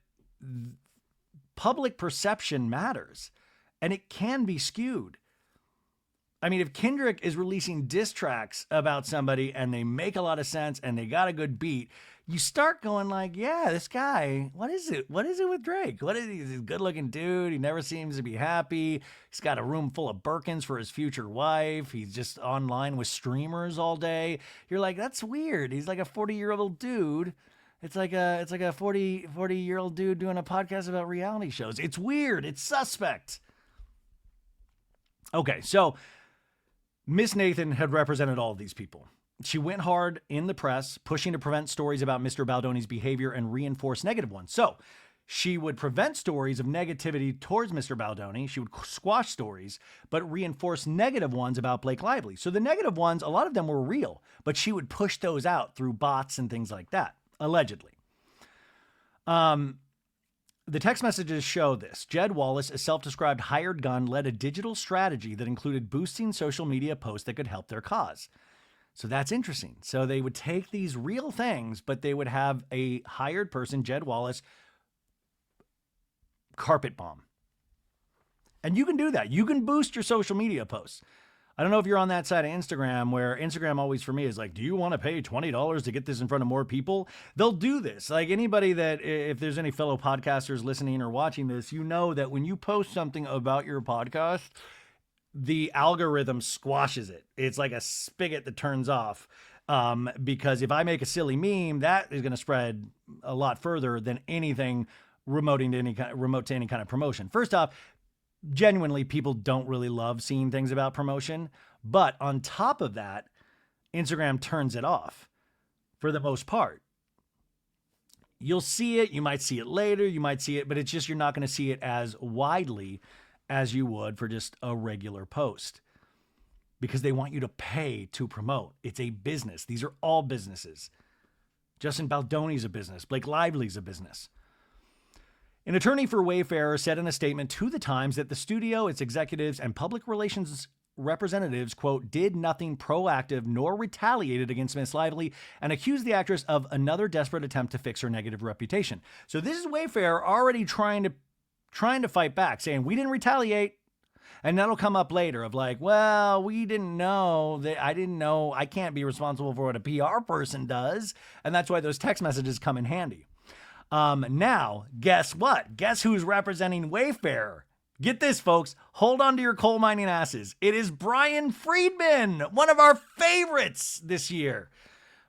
public perception matters and it can be skewed. I mean, if Kendrick is releasing diss tracks about somebody and they make a lot of sense and they got a good beat, you start going like, yeah, this guy, what is it? What is it with Drake? He's a good looking dude. He never seems to be happy. He's got a room full of Birkins for his future wife. He's just online with streamers all day. You're like, that's weird. He's like a 40-year-old dude. It's like a 40-year-old dude doing a podcast about reality shows. It's weird. It's suspect. Okay, so Miss Nathan had represented all of these people. She went hard in the press, pushing to prevent stories about Mr. Baldoni's behavior and reinforce negative ones. So she would prevent stories of negativity towards Mr. Baldoni. She would squash stories, but reinforce negative ones about Blake Lively. So the negative ones, a lot of them were real, but she would push those out through bots and things like that, allegedly. The text messages show this. Jed Wallace, a self-described hired gun, led a digital strategy that included boosting social media posts that could help their cause. So that's interesting. So they would take these real things, but they would have a hired person, Jed Wallace, carpet bomb. And you can do that. You can boost your social media posts. I don't know if you're on that side of Instagram where Instagram always for me is like, do you want to pay $20 to get this in front of more people? They'll do this. Like anybody that, if there's any fellow podcasters listening or watching this, you know that when you post something about your podcast, the algorithm squashes it. It's like a spigot that turns off. Because if I make a silly meme, that is going to spread a lot further than anything remote to any kind of promotion. First off, genuinely, people don't really love seeing things about promotion. But on top of that, Instagram turns it off for the most part. You'll see it. You might see it later. You might see it, but it's just you're not going to see it as widely as you would for just a regular post because they want you to pay to promote. It's a business. These are all businesses. Justin Baldoni's a business. Blake Lively's a business. An attorney for Wayfair said in a statement to the Times that the studio, its executives, and public relations representatives, quote, did nothing proactive nor retaliated against Miss Lively and accused the actress of another desperate attempt to fix her negative reputation. So this is Wayfair already trying to fight back, saying we didn't retaliate. And that'll come up later of like, well, we didn't know that I didn't know I can't be responsible for what a PR person does. And that's why those text messages come in handy. Now, guess what? Guess who's representing Wayfair? Get this, folks. Hold on to your coal mining asses. It is Brian Friedman, one of our favorites this year.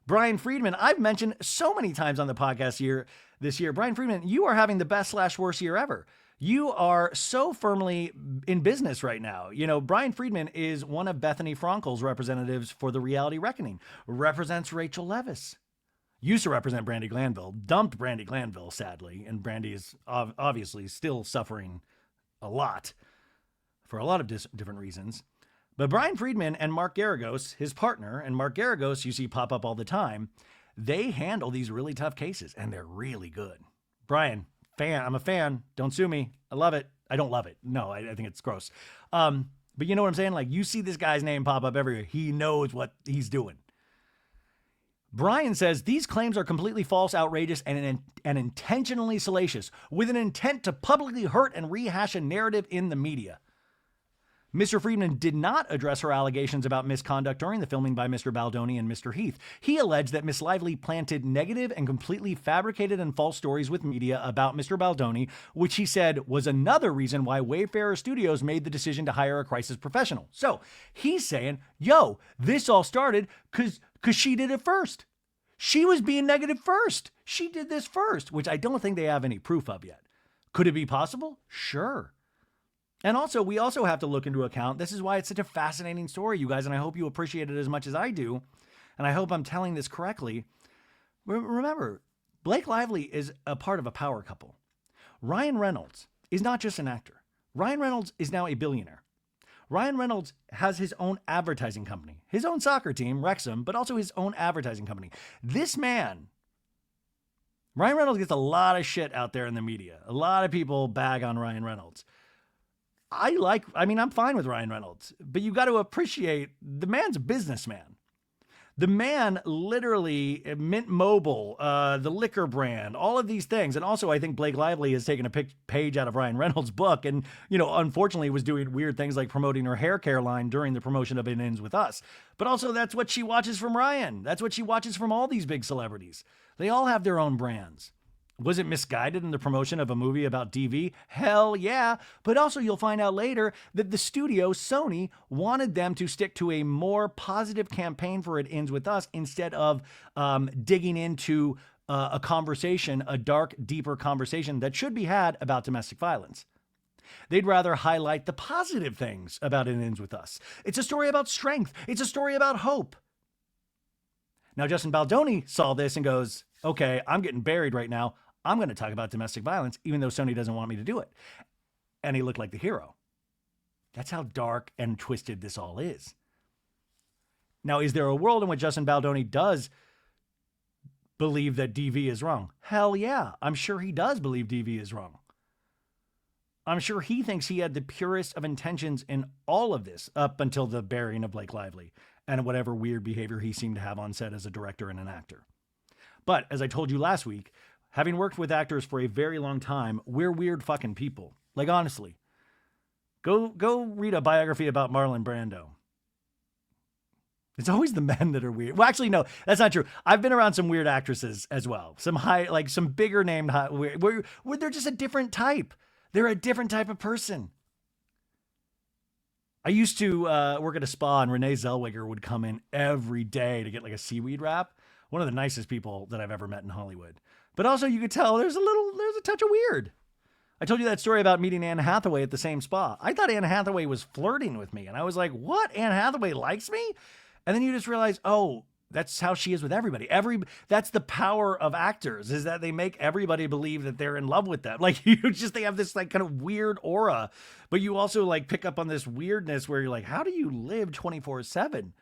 Brian Friedman, I've mentioned so many times on the podcast this year. Brian Friedman, you are having the best/worst year ever. You are so firmly in business right now. You know, Brian Friedman is one of Bethany Frankel's representatives for the Reality Reckoning, represents Rachel Leviss. Used to represent Brandi Glanville, dumped Brandi Glanville, sadly, and Brandi is obviously still suffering a lot for a lot of different reasons. But Brian Friedman and Mark Garagos, his partner, and Mark Garagos you see pop up all the time, they handle these really tough cases, and they're really good. Brian, I'm a fan. Don't sue me. I love it. I don't love it. No, I think it's gross. But you know what I'm saying? Like, you see this guy's name pop up everywhere. He knows what he's doing. Brian says these claims are completely false, outrageous, and intentionally salacious, with an intent to publicly hurt and rehash a narrative in the media. Mr. Friedman did not address her allegations about misconduct during the filming by Mr. Baldoni and Mr. Heath. He alleged that Miss Lively planted negative and completely fabricated and false stories with media about Mr. Baldoni, which he said was another reason why Wayfarer Studios made the decision to hire a crisis professional. So he's saying, yo, this all started because she did it first. She was being negative first. She did this first, which I don't think they have any proof of yet. Could it be possible? Sure. And also, we also have to look into account, this is why it's such a fascinating story, you guys, and I hope you appreciate it as much as I do, and I hope I'm telling this correctly. Remember, Blake Lively is a part of a power couple. Ryan Reynolds is not just an actor. Ryan Reynolds is now a billionaire. Ryan Reynolds has his own advertising company, his own soccer team, Wrexham, but also his own advertising company. This man, Ryan Reynolds, gets a lot of shit out there in the media. A lot of people bag on Ryan Reynolds. I'm fine with Ryan Reynolds, but you got to appreciate the man's a businessman. The man literally, Mint Mobile, the liquor brand, all of these things. And also, I think Blake Lively has taken a page out of Ryan Reynolds' book and, unfortunately was doing weird things like promoting her hair care line during the promotion of It Ends With Us. But also, that's what she watches from Ryan. That's what she watches from all these big celebrities. They all have their own brands. Was it misguided in the promotion of a movie about DV? Hell yeah. But also you'll find out later that the studio, Sony, wanted them to stick to a more positive campaign for It Ends With Us instead of digging into a conversation, a dark, deeper conversation that should be had about domestic violence. They'd rather highlight the positive things about It Ends With Us. It's a story about strength. It's a story about hope. Now, Justin Baldoni saw this and goes, okay, I'm getting buried right now. I'm going to talk about domestic violence, even though Sony doesn't want me to do it. And he looked like the hero. That's how dark and twisted this all is. Now, is there a world in which Justin Baldoni does believe that DV is wrong? Hell yeah. I'm sure he does believe DV is wrong. I'm sure he thinks he had the purest of intentions in all of this up until the burying of Blake Lively and whatever weird behavior he seemed to have on set as a director and an actor. But as I told you last week, having worked with actors for a very long time, we're weird fucking people. Like, honestly, go read a biography about Marlon Brando. It's always the men that are weird. Well, actually, no, that's not true. I've been around some weird actresses as well. Some bigger named, where they're just a different type. They're a different type of person. I used to work at a spa, and Renee Zellweger would come in every day to get like a seaweed wrap. One of the nicest people that I've ever met in Hollywood. But also you could tell there's a touch of weird. I told you that story about meeting Anne Hathaway at the same spa. I thought Anne Hathaway was flirting with me. And I was like, what? Anne Hathaway likes me? And then you just realize, oh, that's how she is with everybody. That's the power of actors, is that they make everybody believe that they're in love with them. Like they have this like kind of weird aura, but you also like pick up on this weirdness where you're like, how do you live 24/7?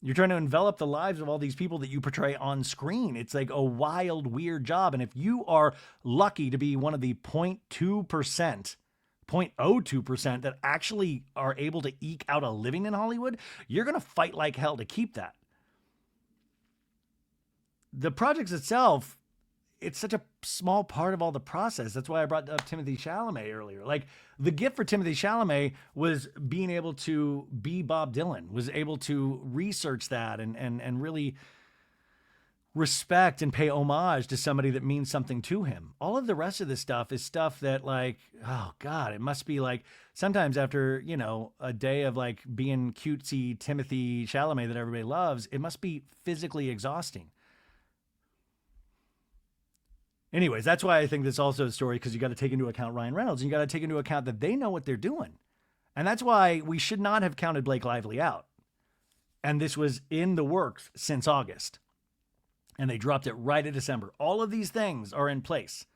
You're trying to envelop the lives of all these people that you portray on screen. It's like a wild, weird job. And if you are lucky to be one of the 0.2%, 0.02% that actually are able to eke out a living in Hollywood, you're going to fight like hell to keep that. The projects itself, it's such a small part of all the process. That's why I brought up Timothée Chalamet earlier. Like, the gift for Timothée Chalamet was being able to be Bob Dylan, was able to research that and really respect and pay homage to somebody that means something to him. All of the rest of this stuff is stuff that, like, oh God, it must be like sometimes after, a day of like being cutesy Timothée Chalamet that everybody loves, it must be physically exhausting. Anyways, that's why I think this also is a story, because you got to take into account Ryan Reynolds, and you got to take into account that they know what they're doing. And that's why we should not have counted Blake Lively out. And this was in the works since August. And they dropped it right in December. All of these things are in place.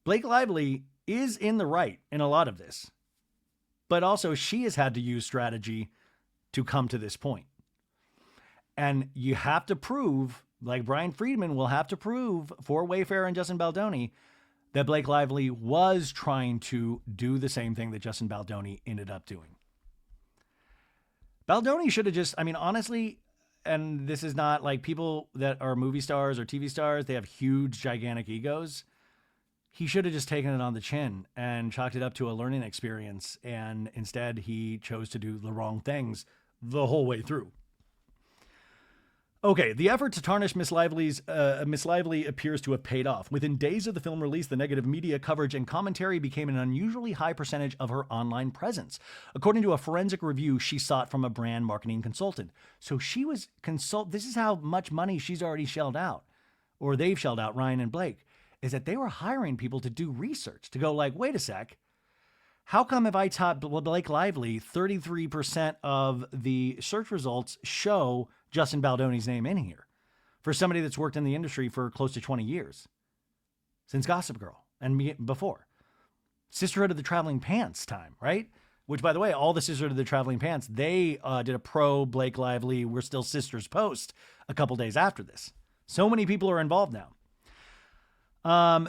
Blake Lively is in the right in a lot of this. But also she has had to use strategy to come to this point. And you have to prove, like Brian Friedman will have to prove for Wayfarer and Justin Baldoni, that Blake Lively was trying to do the same thing that Justin Baldoni ended up doing. Baldoni should have just, honestly, and this is not like people that are movie stars or TV stars, they have huge, gigantic egos. He should have just taken it on the chin and chalked it up to a learning experience. And instead, he chose to do the wrong things the whole way through. Okay, the effort to tarnish Miss Lively appears to have paid off. Within days of the film release, the negative media coverage and commentary became an unusually high percentage of her online presence. According to a forensic review she sought from a brand marketing consultant. So she was this is how much money she's already shelled out, or they've shelled out, Ryan and Blake, is that they were hiring people to do research, to go like, wait a sec, how come if I taught Blake Lively, 33% of the search results show Justin Baldoni's name in here for somebody that's worked in the industry for close to 20 years, since Gossip Girl and before. Sisterhood of the Traveling Pants time, right? Which, by the way, all the Sisterhood of the Traveling Pants, they did a pro Blake Lively, We're Still Sisters post a couple days after this. So many people are involved now.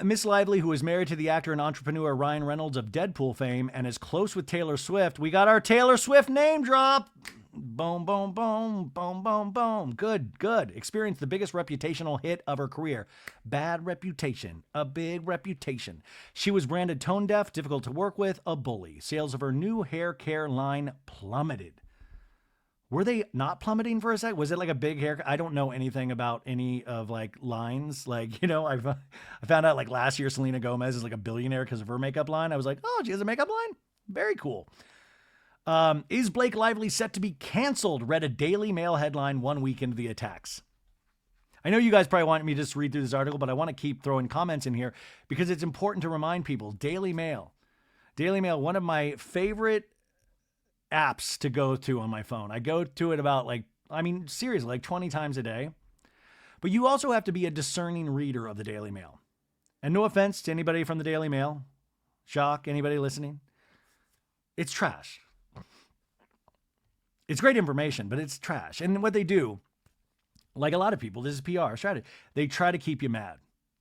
Miss Lively, who is married to the actor and entrepreneur Ryan Reynolds of Deadpool fame and is close with Taylor Swift. We got our Taylor Swift name drop. Boom, boom, boom, boom, boom, boom. Good, good. Experienced the biggest reputational hit of her career. Bad reputation, a big reputation. She was branded tone deaf, difficult to work with, a bully. Sales of her new hair care line plummeted. Were they not plummeting for a sec? Was it like a big haircut? I don't know anything about any of like lines. Like, you know, I found out like last year Selena Gomez is like a billionaire because of her makeup line. I was like, oh, she has a makeup line? Very cool. Is Blake Lively set to be canceled? Read a Daily Mail headline 1 week into the attacks. I know you guys probably want me to just read through this article, but I want to keep throwing comments in here because it's important to remind people. Daily Mail, one of my favorite apps to go to on my phone. I go to it about seriously, like 20 times a day. But you also have to be a discerning reader of the Daily Mail. And no offense to anybody from the Daily Mail. Shock, anybody listening? It's trash. It's great information, but it's trash. And what they do, like a lot of people, this is PR strategy. They try to keep you mad.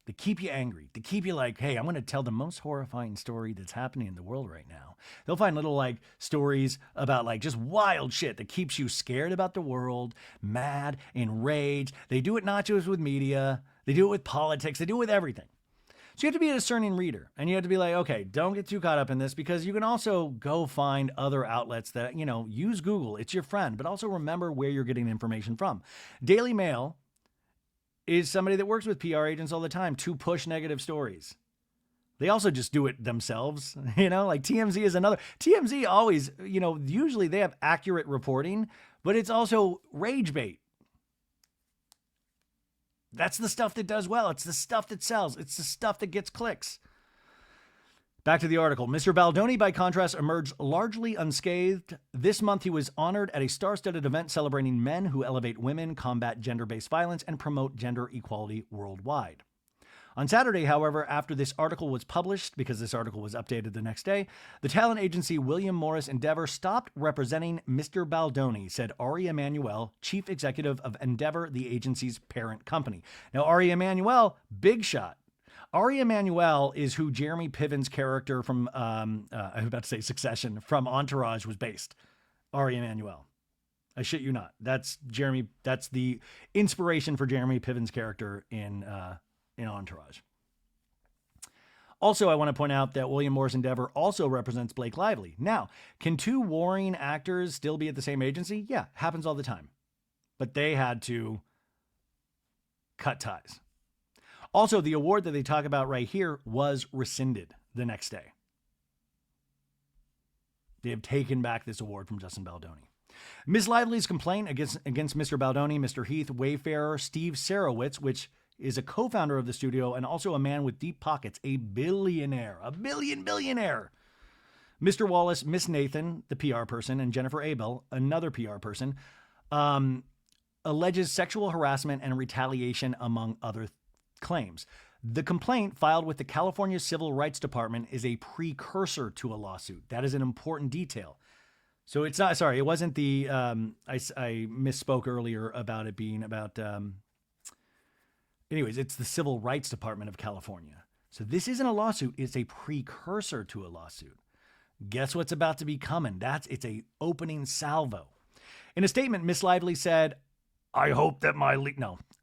They keep you angry. They keep you like, hey, I'm going to tell the most horrifying story that's happening in the world right now. They'll find little like stories about like just wild shit that keeps you scared about the world, mad, enraged. They do it not just with media. They do it with politics. They do it with everything. So you have to be a discerning reader, and you have to be like, okay, don't get too caught up in this, because you can also go find other outlets that, you know, use Google. It's your friend, but also remember where you're getting information from. Daily Mail is somebody that works with PR agents all the time to push negative stories. They also just do it themselves, you know, like TMZ is another. TMZ always, you know, usually they have accurate reporting, but it's also rage bait. That's the stuff that does well. It's the stuff that sells. It's the stuff that gets clicks. Back to the article. Mr. Baldoni, by contrast, emerged largely unscathed. This month, he was honored at a star-studded event celebrating men who elevate women, combat gender-based violence, and promote gender equality worldwide. On Saturday, however, after this article was published, because this article was updated the next day, the talent agency William Morris Endeavor stopped representing Mr. Baldoni, said Ari Emanuel, chief executive of Endeavor, the agency's parent company. Now, Ari Emanuel, big shot. Ari Emanuel is who Jeremy Piven's character from, I was about to say Succession, from Entourage was based. Ari Emanuel. I shit you not. That's the inspiration for Jeremy Piven's character in Entourage. Also, I want to point out that William Morris Endeavor also represents Blake Lively. Now, can two warring actors still be at the same agency? Yeah, happens all the time. But they had to cut ties. Also, the award that they talk about right here was rescinded the next day. They have taken back this award from Justin Baldoni. Ms. Lively's complaint against Mr. Baldoni, Mr. Heath, Wayfarer, Steve Sarowitz, which is a co-founder of the studio and also a man with deep pockets, a billionaire, billionaire. Mr. Wallace, Miss Nathan, the PR person, and Jennifer Abel, another PR person, alleges sexual harassment and retaliation, among other claims. The complaint filed with the California Civil Rights Department is a precursor to a lawsuit. That is an important detail. So it's not, sorry, it wasn't the, I misspoke earlier about it being about, anyways, it's the Civil Rights Department of California. So this isn't a lawsuit. It's a precursor to a lawsuit. Guess what's about to be coming? It's a opening salvo. In a statement, Miss Lively said, I hope that my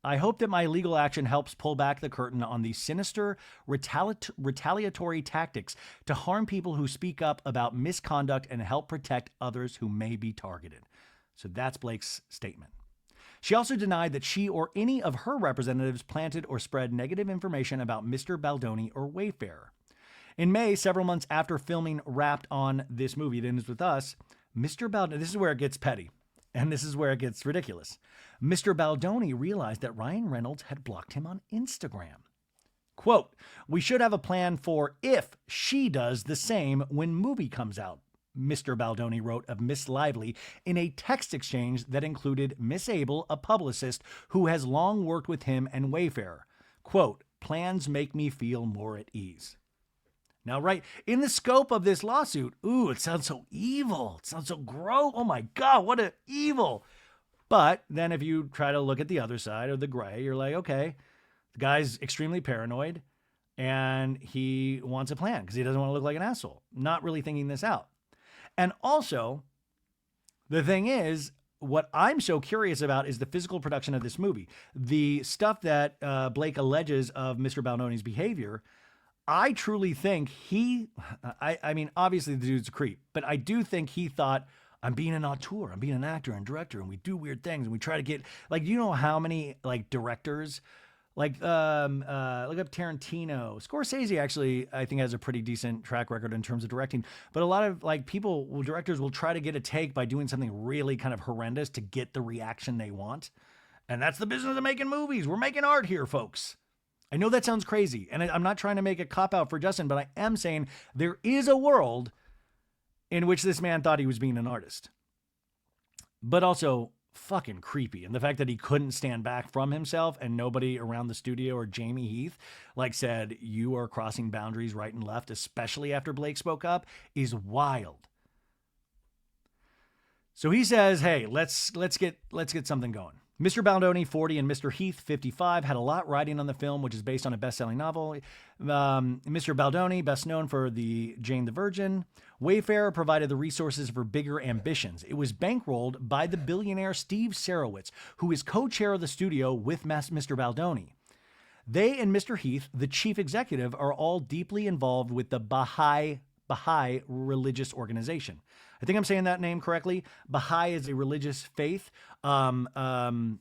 I hope that my legal action helps pull back the curtain on the sinister retaliatory tactics to harm people who speak up about misconduct and help protect others who may be targeted. So that's Blake's statement. She also denied that she or any of her representatives planted or spread negative information about Mr. Baldoni or Wayfarer. In May, several months after filming wrapped on this movie, It Ends With Us, Mr. Baldoni, this is where it gets petty, and this is where it gets ridiculous. Mr. Baldoni realized that Ryan Reynolds had blocked him on Instagram. Quote, "We should have a plan for if she does the same when movie comes out," Mr. Baldoni wrote of Miss Lively in a text exchange that included Miss Abel, a publicist who has long worked with him and Wayfarer. Quote, "Plans make me feel more at ease." Now, right, in the scope of this lawsuit, ooh, it sounds so evil. It sounds so gross. Oh my God, what an evil. But then if you try to look at the other side of the gray, you're like, okay, the guy's extremely paranoid and he wants a plan because he doesn't want to look like an asshole. Not really thinking this out. And also, the thing is, what I'm so curious about is the physical production of this movie. The stuff that Blake alleges of Mr. Baldoni's behavior, I truly think I mean, obviously the dude's a creep, but I do think he thought, I'm being an auteur, I'm being an actor and director, and we do weird things, and we try to get, like, you know how many, like, directors, like, look up Tarantino. Scorsese actually, I think, has a pretty decent track record in terms of directing, but a lot of, like, directors will try to get a take by doing something really kind of horrendous to get the reaction they want, and that's the business of making movies. We're making art here, folks. I know that sounds crazy, and I'm not trying to make a cop-out for Justin, but I am saying there is a world in which this man thought he was being an artist. But also fucking creepy. And the fact that he couldn't stand back from himself and nobody around the studio or Jamie Heath like said, you are crossing boundaries right and left, especially after Blake spoke up, is wild. So he says, hey, let's get something going. Mr. Baldoni, 40, and Mr. Heath, 55, had a lot riding on the film, which is based on a best-selling novel. Mr. Baldoni, best known for the Jane the Virgin. Wayfarer provided the resources for bigger ambitions. It was bankrolled by the billionaire Steve Sarowitz, who is co-chair of the studio with Mr. Baldoni. They and Mr. Heath, the chief executive, are all deeply involved with the Baha'i religious organization. I think I'm saying that name correctly. Baha'i is a religious faith. Somebody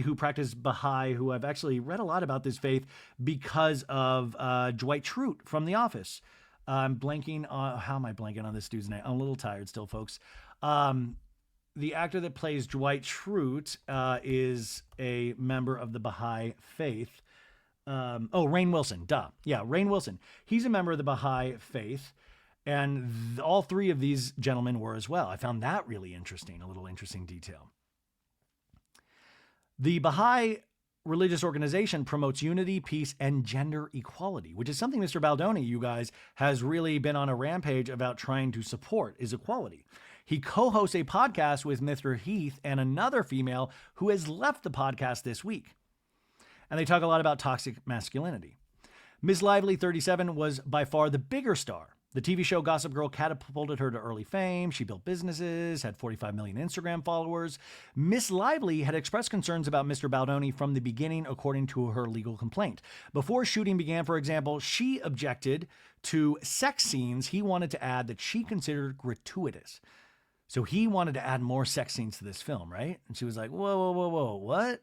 who practiced Baha'i, who I've actually read a lot about this faith because of Dwight Schrute from The Office. I'm blanking on, how am I blanking on this dude's name? I'm a little tired still, folks. The actor that plays Dwight Schrute is a member of the Baha'i faith. Rainn Wilson, duh. Yeah, Rainn Wilson. He's a member of the Baha'i faith. And all three of these gentlemen were as well. I found that really interesting, a little interesting detail. The Baha'i religious organization promotes unity, peace, and gender equality, which is something Mr. Baldoni, you guys, has really been on a rampage about trying to support, is equality. He co-hosts a podcast with Mr. Heath and another female who has left the podcast this week. And they talk a lot about toxic masculinity. Ms. Lively, 37, was by far the bigger star. The TV show Gossip Girl catapulted her to early fame. She built businesses, had 45 million Instagram followers. Miss Lively had expressed concerns about Mr. Baldoni from the beginning, according to her legal complaint. Before shooting began, for example, she objected to sex scenes he wanted to add that she considered gratuitous. So he wanted to add more sex scenes to this film, right? And she was like, whoa, what?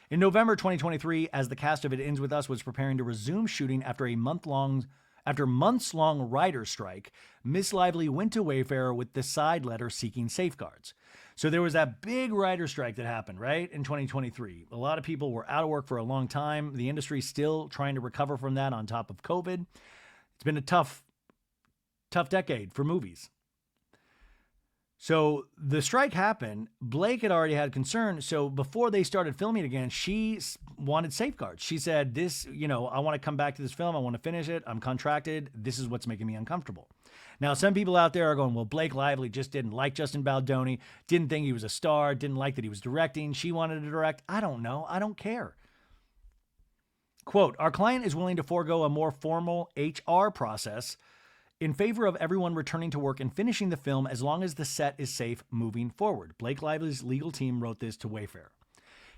In November 2023, as the cast of It Ends With Us was preparing to resume shooting after months-long writer's strike, Miss Lively went to Wayfarer with the side letter seeking safeguards. So there was that big writer's strike that happened, right, in 2023. A lot of people were out of work for a long time. The industry's still trying to recover from that on top of COVID. It's been a tough decade for movies. So the strike happened. Blake had already had concern. So before they started filming again, she wanted safeguards. She said, I want to come back to this film. I want to finish it. I'm contracted. This is what's making me uncomfortable. Now, some people out there are going, well, Blake Lively just didn't like Justin Baldoni, didn't think he was a star, didn't like that he was directing. She wanted to direct. I don't know. I don't care. Quote, our client is willing to forego a more formal HR process in favor of everyone returning to work and finishing the film as long as the set is safe moving forward. Blake Lively's legal team wrote this to Wayfair.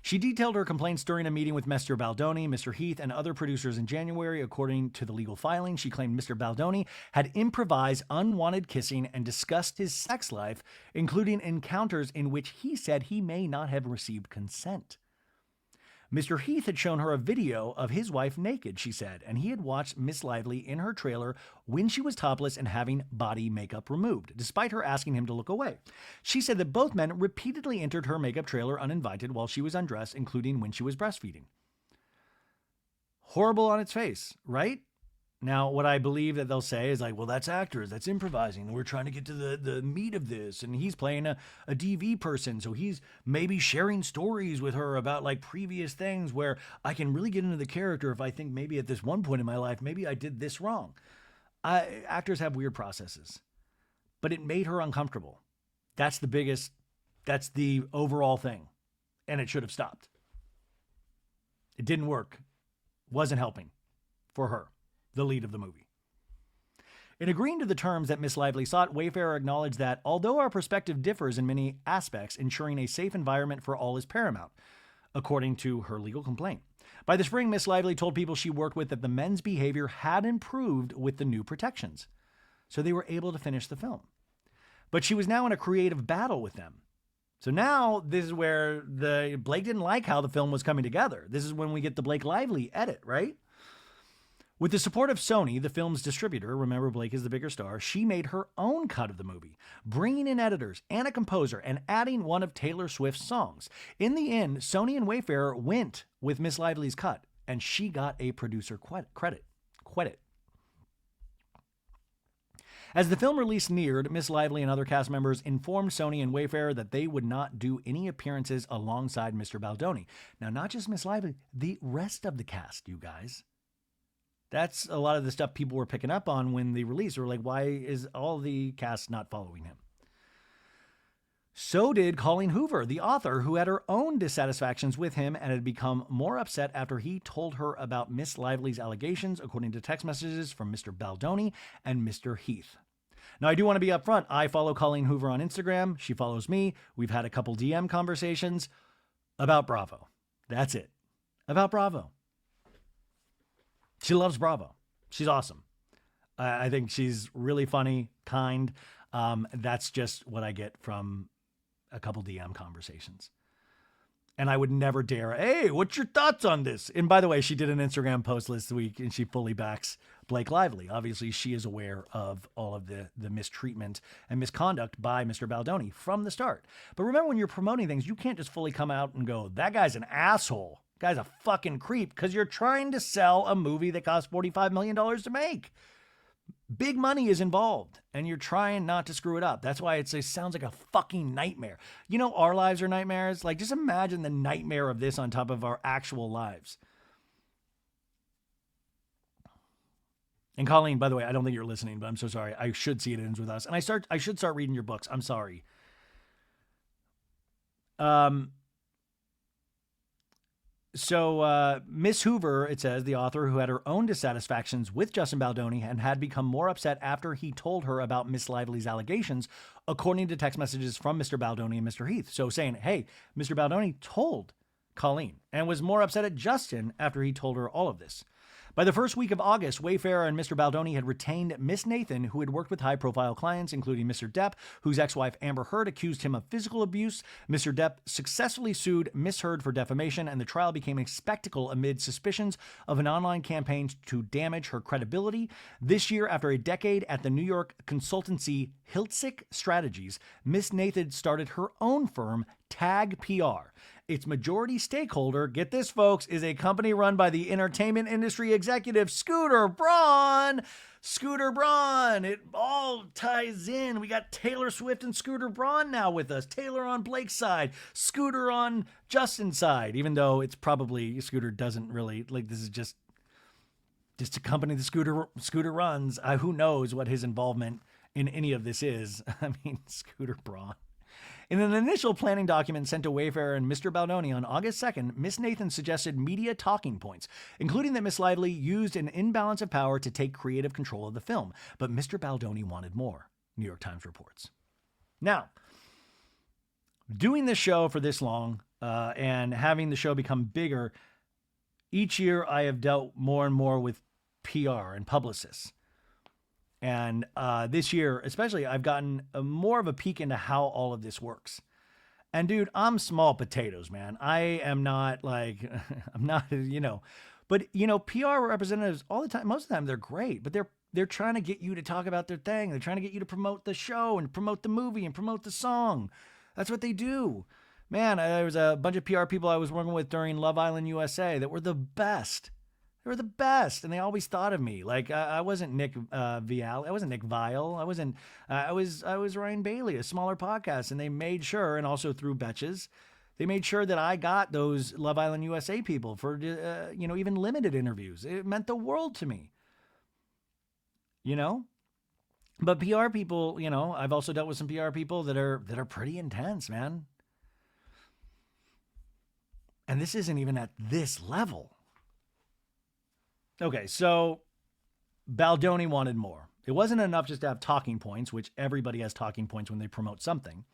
She detailed her complaints during a meeting with Mr. Baldoni, Mr. Heath, and other producers in January. According to the legal filing, she claimed Mr. Baldoni had improvised unwanted kissing and discussed his sex life, including encounters in which he said he may not have received consent. Mr. Heath had shown her a video of his wife naked, she said, and he had watched Miss Lively in her trailer when she was topless and having body makeup removed, despite her asking him to look away. She said that both men repeatedly entered her makeup trailer uninvited while she was undressed, including when she was breastfeeding. Horrible on its face, right? Now, what I believe that they'll say is like, well, that's actors, that's improvising. We're trying to get to the meat of this. And he's playing a DV person. So he's maybe sharing stories with her about like previous things where I can really get into the character if I think maybe at this one point in my life, maybe I did this wrong. Actors have weird processes, but it made her uncomfortable. That's the overall thing. And it should have stopped. It didn't work. Wasn't helping for her, the lead of the movie. In agreeing to the terms that Miss Lively sought, Wayfair acknowledged that although our perspective differs in many aspects, ensuring a safe environment for all is paramount, according to her legal complaint. By the spring, Miss Lively told people she worked with that the men's behavior had improved with the new protections, so they were able to finish the film. But she was now in a creative battle with them. So now this is where Blake didn't like how the film was coming together. This is when we get the Blake Lively edit, right? With the support of Sony, the film's distributor, remember Blake is the bigger star, she made her own cut of the movie, bringing in editors and a composer and adding one of Taylor Swift's songs. In the end, Sony and Wayfair went with Miss Lively's cut, and she got a producer credit. As the film release neared, Miss Lively and other cast members informed Sony and Wayfair that they would not do any appearances alongside Mr. Baldoni. Now, not just Miss Lively, the rest of the cast, you guys. That's a lot of the stuff people were picking up on when the release. They were like, why is all the cast not following him? So did Colleen Hoover, the author, who had her own dissatisfactions with him and had become more upset after he told her about Miss Lively's allegations, according to text messages from Mr. Baldoni and Mr. Heath. Now, I do want to be upfront. I follow Colleen Hoover on Instagram. She follows me. We've had a couple DM conversations about Bravo. That's it. About Bravo. She loves Bravo. She's awesome. I think she's really funny, kind. That's just what I get from a couple DM conversations. And I would never dare, hey, what's your thoughts on this? And by the way, she did an Instagram post this week and she fully backs Blake Lively. Obviously, she is aware of all of the mistreatment and misconduct by Mr. Baldoni from the start. But remember, when you're promoting things, you can't just fully come out and go, that guy's an asshole. Guy's a fucking creep, because you're trying to sell a movie that cost $45 million to make. Big money is involved, and you're trying not to screw it up. That's why it sounds like a fucking nightmare. You know, our lives are nightmares. Like, just imagine the nightmare of this on top of our actual lives. And Colleen, by the way, I don't think you're listening, but I'm so sorry. I should see It Ends With Us. And I should start reading your books. I'm sorry. So Miss Hoover, it says, the author, who had her own dissatisfactions with Justin Baldoni and had become more upset after he told her about Miss Lively's allegations, according to text messages from Mr. Baldoni and Mr. Heath. So saying, hey, Mr. Baldoni told Colleen and was more upset at Justin after he told her all of this. By the first week of August, Wayfair and Mr. Baldoni had retained Miss Nathan, who had worked with high-profile clients, including Mr. Depp, whose ex-wife Amber Heard accused him of physical abuse. Mr. Depp successfully sued Miss Heard for defamation, and the trial became a spectacle amid suspicions of an online campaign to damage her credibility. This year, after a decade at the New York consultancy Hiltzik Strategies, Miss Nathan started her own firm, Tag PR. Its majority stakeholder, get this folks, is a company run by the entertainment industry executive Scooter Braun. Scooter Braun. It all ties in. We got Taylor Swift and Scooter Braun now with us. Taylor on Blake's side, Scooter on Justin's side, even though it's probably Scooter doesn't really, like, this is just a company that Scooter runs. Who knows what his involvement in any of this is. I mean, Scooter Braun. In an initial planning document sent to Wayfarer and Mr. Baldoni on August 2nd, Miss Nathan suggested media talking points, including that Miss Lively used an imbalance of power to take creative control of the film. But Mr. Baldoni wanted more, New York Times reports. Now, doing this show for this long and having the show become bigger, each year I have dealt more and more with PR and publicists. And this year, especially, I've gotten more of a peek into how all of this works. And dude, I'm small potatoes, man. I am not like, I'm not, but PR representatives all the time, most of the time they're great, but they're trying to get you to talk about their thing. They're trying to get you to promote the show and promote the movie and promote the song. That's what they do. Man, there was a bunch of PR people I was working with during Love Island USA that were the best. They were the best, and they always thought of me. Like I wasn't Nick Vial, I wasn't Nick Vile, I wasn't. I was Ryan Bailey, a smaller podcast, and they made sure, and also through Betches, they made sure that I got those Love Island USA people for even limited interviews. It meant the world to me. But PR people, I've also dealt with some PR people that are pretty intense, man. And this isn't even at this level. Okay, so Baldoni wanted more. It wasn't enough just to have talking points, which everybody has talking points when they promote something.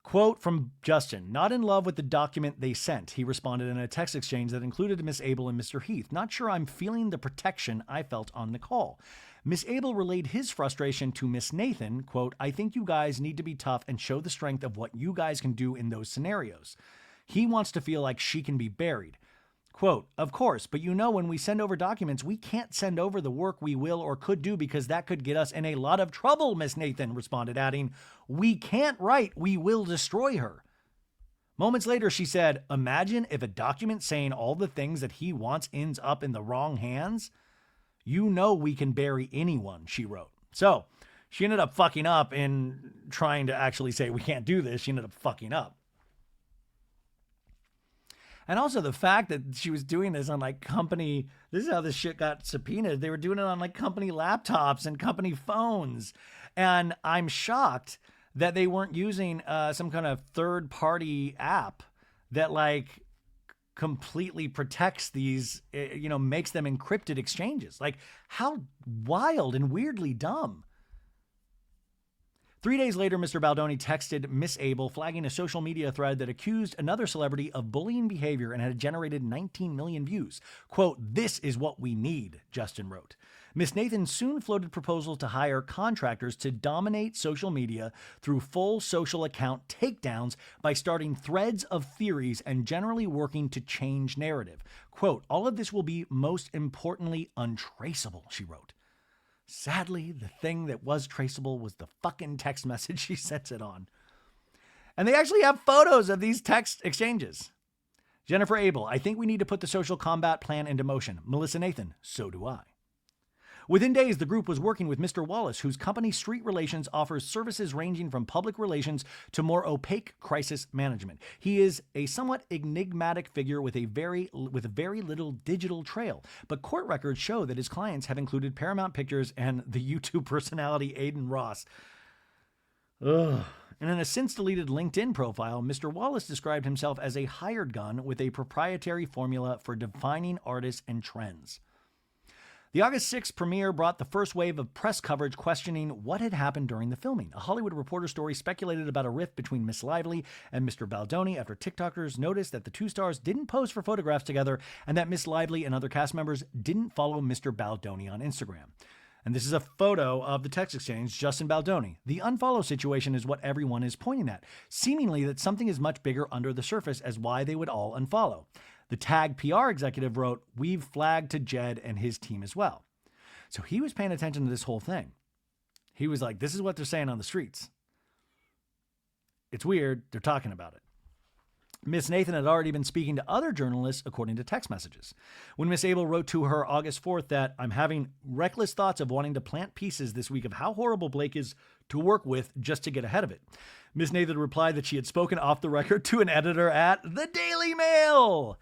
Quote from Justin, "Not in love with the document they sent," he responded in a text exchange that included Miss Abel and Mr. Heath. "Not sure I'm feeling the protection I felt on the call." Miss Abel relayed his frustration to Miss Nathan. Quote, "I think you guys need to be tough and show the strength of what you guys can do in those scenarios. He wants to feel like she can be buried." Quote, "Of course, but when we send over documents, we can't send over the work we will or could do because that could get us in a lot of trouble," Miss Nathan responded, adding, "We can't write, we will destroy her." Moments later, she said, "Imagine if a document saying all the things that he wants ends up in the wrong hands. We can bury anyone," she wrote. So she ended up fucking up in trying to actually say, we can't do this. She ended up fucking up. And also the fact that she was doing this on company, this is how this shit got subpoenaed. They were doing it on company laptops and company phones. And I'm shocked that they weren't using some kind of third party app that completely protects these, makes them encrypted exchanges. How wild and weirdly dumb. 3 days later, Mr. Baldoni texted Miss Abel, flagging a social media thread that accused another celebrity of bullying behavior and had generated 19 million views. Quote, "This is what we need," Justin wrote. Miss Nathan soon floated proposals to hire contractors to dominate social media through full social account takedowns by starting threads of theories and generally working to change narrative. Quote, "All of this will be most importantly untraceable," she wrote. Sadly, the thing that was traceable was the fucking text message she sent it on. And they actually have photos of these text exchanges. Jennifer Abel, "I think we need to put the social combat plan into motion." Melissa Nathan, "So do I." Within days, the group was working with Mr. Wallace, whose company Street Relations offers services ranging from public relations to more opaque crisis management. He is a somewhat enigmatic figure with a very little digital trail, but court records show that his clients have included Paramount Pictures and the YouTube personality Aiden Ross. Ugh. And in a since-deleted LinkedIn profile, Mr. Wallace described himself as a hired gun with a proprietary formula for defining artists and trends. The August 6th premiere brought the first wave of press coverage questioning what had happened during the filming. A Hollywood Reporter story speculated about a rift between Miss Lively and Mr. Baldoni after TikTokers noticed that the two stars didn't pose for photographs together and that Miss Lively and other cast members didn't follow Mr. Baldoni on Instagram. And this is a photo of the text exchange, Justin Baldoni. The unfollow situation is what everyone is pointing at, seemingly that something is much bigger under the surface as why they would all unfollow. The tag PR executive wrote, "We've flagged to Jed and his team as well." So he was paying attention to this whole thing. He was like, this is what they're saying on the streets. It's weird. They're talking about it. Miss Nathan had already been speaking to other journalists, according to text messages. When Miss Abel wrote to her August 4th that, "I'm having reckless thoughts of wanting to plant pieces this week of how horrible Blake is to work with just to get ahead of it," Miss Nathan replied that she had spoken off the record to an editor at the Daily Mail.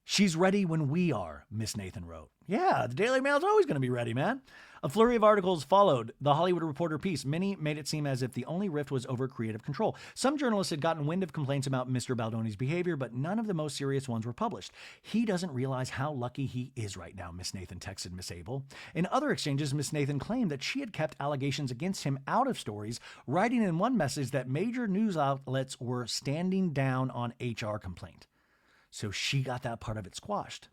She's ready when we are, Miss Nathan wrote. Yeah, the Daily Mail's always going to be ready, man. A flurry of articles followed the Hollywood Reporter piece. Many made it seem as if the only rift was over creative control. Some journalists had gotten wind of complaints about Mr. Baldoni's behavior, but none of the most serious ones were published. He doesn't realize how lucky he is right now, Miss Nathan texted Miss Abel. In other exchanges, Miss Nathan claimed that she had kept allegations against him out of stories, writing in one message that major news outlets were standing down on HR complaint. So she got that part of it squashed.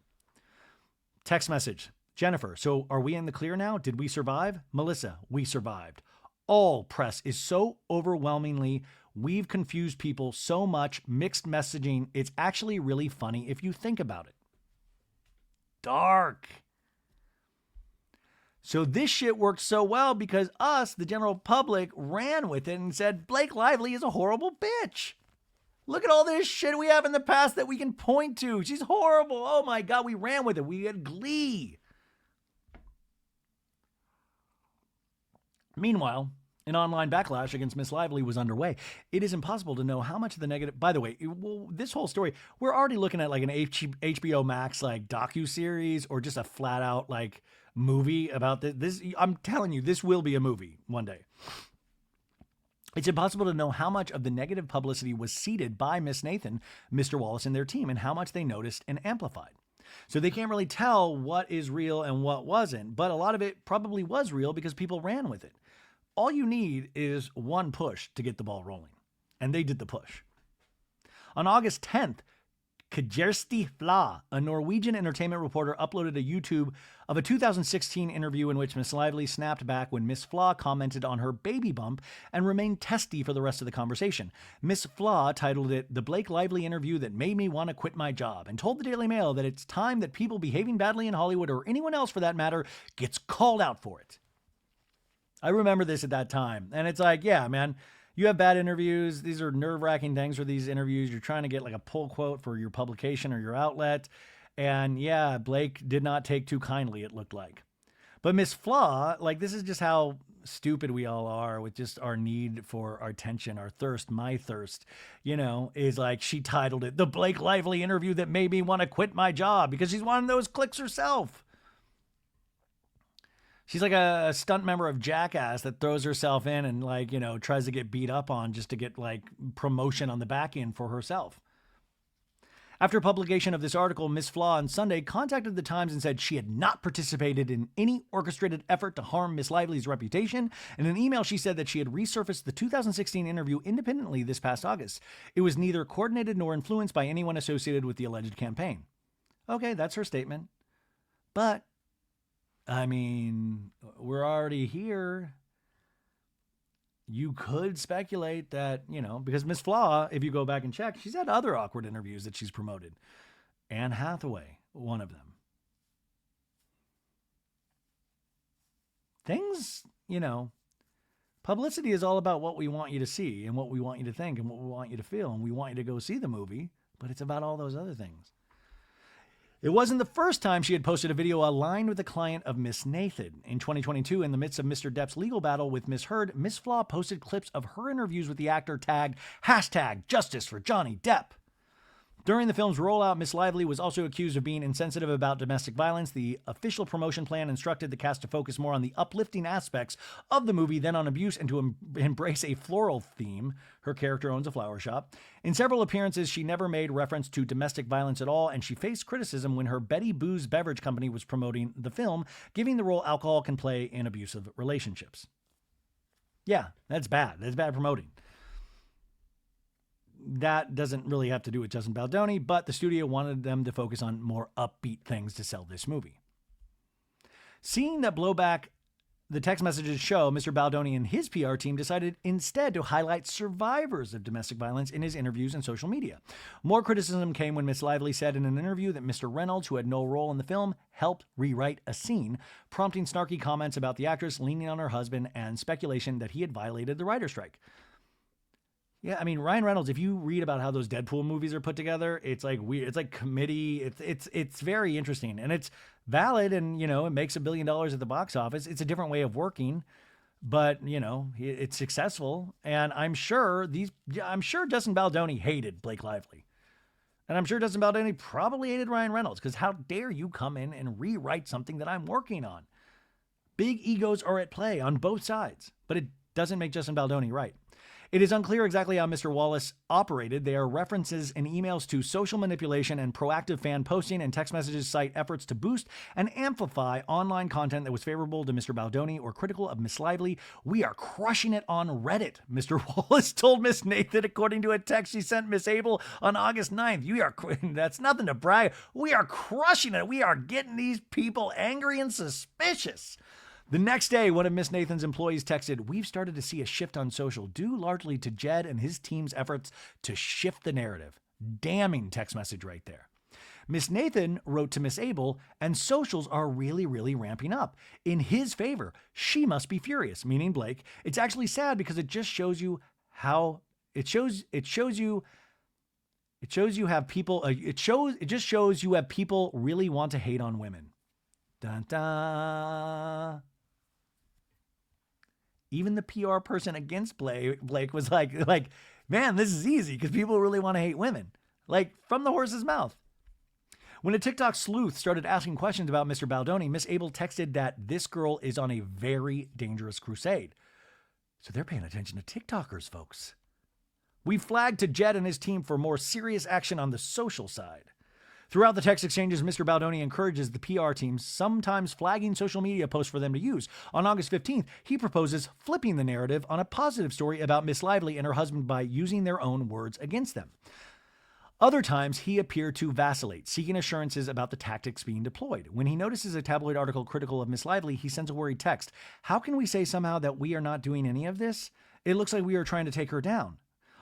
Text message. Jennifer, so are we in the clear now? Did we survive? Melissa, we survived. All press is so overwhelmingly, we've confused people so much, mixed messaging. It's actually really funny if you think about it. Dark. So this shit worked so well because us, the general public, ran with it and said Blake Lively is a horrible bitch. Look at all this shit we have in the past that we can point to. She's horrible. Oh my God, we ran with it. We had glee. Meanwhile, an online backlash against Miss Lively was underway. It is impossible to know how much of the negative... By the way, this whole story, we're already looking at like an HBO Max like docuseries or just a flat out like movie about this. I'm telling you, this will be a movie one day. It's impossible to know how much of the negative publicity was seeded by Miss Nathan, Mr. Wallace, and their team, and how much they noticed and amplified. So they can't really tell what is real and what wasn't, but a lot of it probably was real because people ran with it. All you need is one push to get the ball rolling, and they did the push. On August 10th, Kjersti Fla, a Norwegian entertainment reporter, uploaded a YouTube of a 2016 interview in which Miss Lively snapped back when Miss Fla commented on her baby bump and remained testy for the rest of the conversation. Miss Fla titled it "The Blake Lively Interview That Made Me Want to Quit My Job" and told the Daily Mail that it's time that people behaving badly in Hollywood, or anyone else for that matter, gets called out for it. I remember this at that time, and it's like, yeah, man, you have bad interviews. These are nerve-wracking things for these interviews. You're trying to get like a pull quote for your publication or your outlet. And yeah, Blake did not take too kindly, it looked like. But Miss Flaw, like, this is just how stupid we all are with just our need for our attention, our thirst, my thirst, is like, she titled it "The Blake Lively Interview That Made Me Want to Quit My Job," because she's one of those clicks herself. She's like a stunt member of Jackass that throws herself in and tries to get beat up on just to get like promotion on the back end for herself. After publication of this article, Miss Flaw on Sunday contacted the Times and said she had not participated in any orchestrated effort to harm Miss Lively's reputation. In an email, she said that she had resurfaced the 2016 interview independently this past August. It was neither coordinated nor influenced by anyone associated with the alleged campaign. Okay, that's her statement. But I mean, we're already here. You could speculate that, because Miss Flaw, if you go back and check, she's had other awkward interviews that she's promoted. Anne Hathaway, one of them. Things, publicity is all about what we want you to see and what we want you to think and what we want you to feel. And we want you to go see the movie, but it's about all those other things. It wasn't the first time she had posted a video aligned with a client of Miss Nathan. In 2022, in the midst of Mr. Depp's legal battle with Miss Heard, Miss Flaw posted clips of her interviews with the actor tagged #Justice for Johnny Depp. During the film's rollout, Miss Lively was also accused of being insensitive about domestic violence. The official promotion plan instructed the cast to focus more on the uplifting aspects of the movie than on abuse and to embrace a floral theme. Her character owns a flower shop. In several appearances, she never made reference to domestic violence at all, and she faced criticism when her Betty Boo's beverage company was promoting the film, giving the role alcohol can play in abusive relationships. Yeah, that's bad. That's bad promoting. That doesn't really have to do with Justin Baldoni, but the studio wanted them to focus on more upbeat things to sell this movie. Seeing that blowback the text messages show, Mr. Baldoni and his PR team decided instead to highlight survivors of domestic violence in his interviews and social media. More criticism came when Miss Lively said in an interview that Mr. Reynolds, who had no role in the film, helped rewrite a scene, prompting snarky comments about the actress leaning on her husband and speculation that he had violated the writer's strike. Yeah, I mean, Ryan Reynolds, if you read about how those Deadpool movies are put together, it's like weird. It's like committee. It's very interesting, and it's valid, and it makes $1 billion at the box office. It's a different way of working, but it's successful. And I'm sure Justin Baldoni hated Blake Lively. And I'm sure Justin Baldoni probably hated Ryan Reynolds, because how dare you come in and rewrite something that I'm working on? Big egos are at play on both sides, but it doesn't make Justin Baldoni right. It is unclear exactly how Mr. Wallace operated. There are references in emails to social manipulation and proactive fan posting, and text messages cite efforts to boost and amplify online content that was favorable to Mr. Baldoni or critical of Miss Lively. We are crushing it on Reddit, Mr. Wallace told Miss Nathan, according to a text she sent Miss Abel on August 9th. That's nothing to brag. We are crushing it. We are getting these people angry and suspicious. The next day, one of Miss Nathan's employees texted, "We've started to see a shift on social, due largely to Jed and his team's efforts to shift the narrative." Damning text message right there. Miss Nathan wrote to Miss Abel, "And socials are really, really ramping up in his favor. She must be furious," meaning Blake. "It's actually sad because it just shows you how it just shows you have people really want to hate on women." Dun dun. Even the PR person against Blake was like, man, this is easy because people really want to hate women. Like, from the horse's mouth. When a TikTok sleuth started asking questions about Mr. Baldoni, Miss Abel texted that this girl is on a very dangerous crusade. So they're paying attention to TikTokers, folks. We flagged to Jed and his team for more serious action on the social side. Throughout the text exchanges, Mr. Baldoni encourages the PR team, sometimes flagging social media posts for them to use. On August 15th, he proposes flipping the narrative on a positive story about Miss Lively and her husband by using their own words against them. Other times, he appeared to vacillate, seeking assurances about the tactics being deployed. When he notices a tabloid article critical of Miss Lively, he sends a worried text. "How can we say somehow that we are not doing any of this? It looks like we are trying to take her down."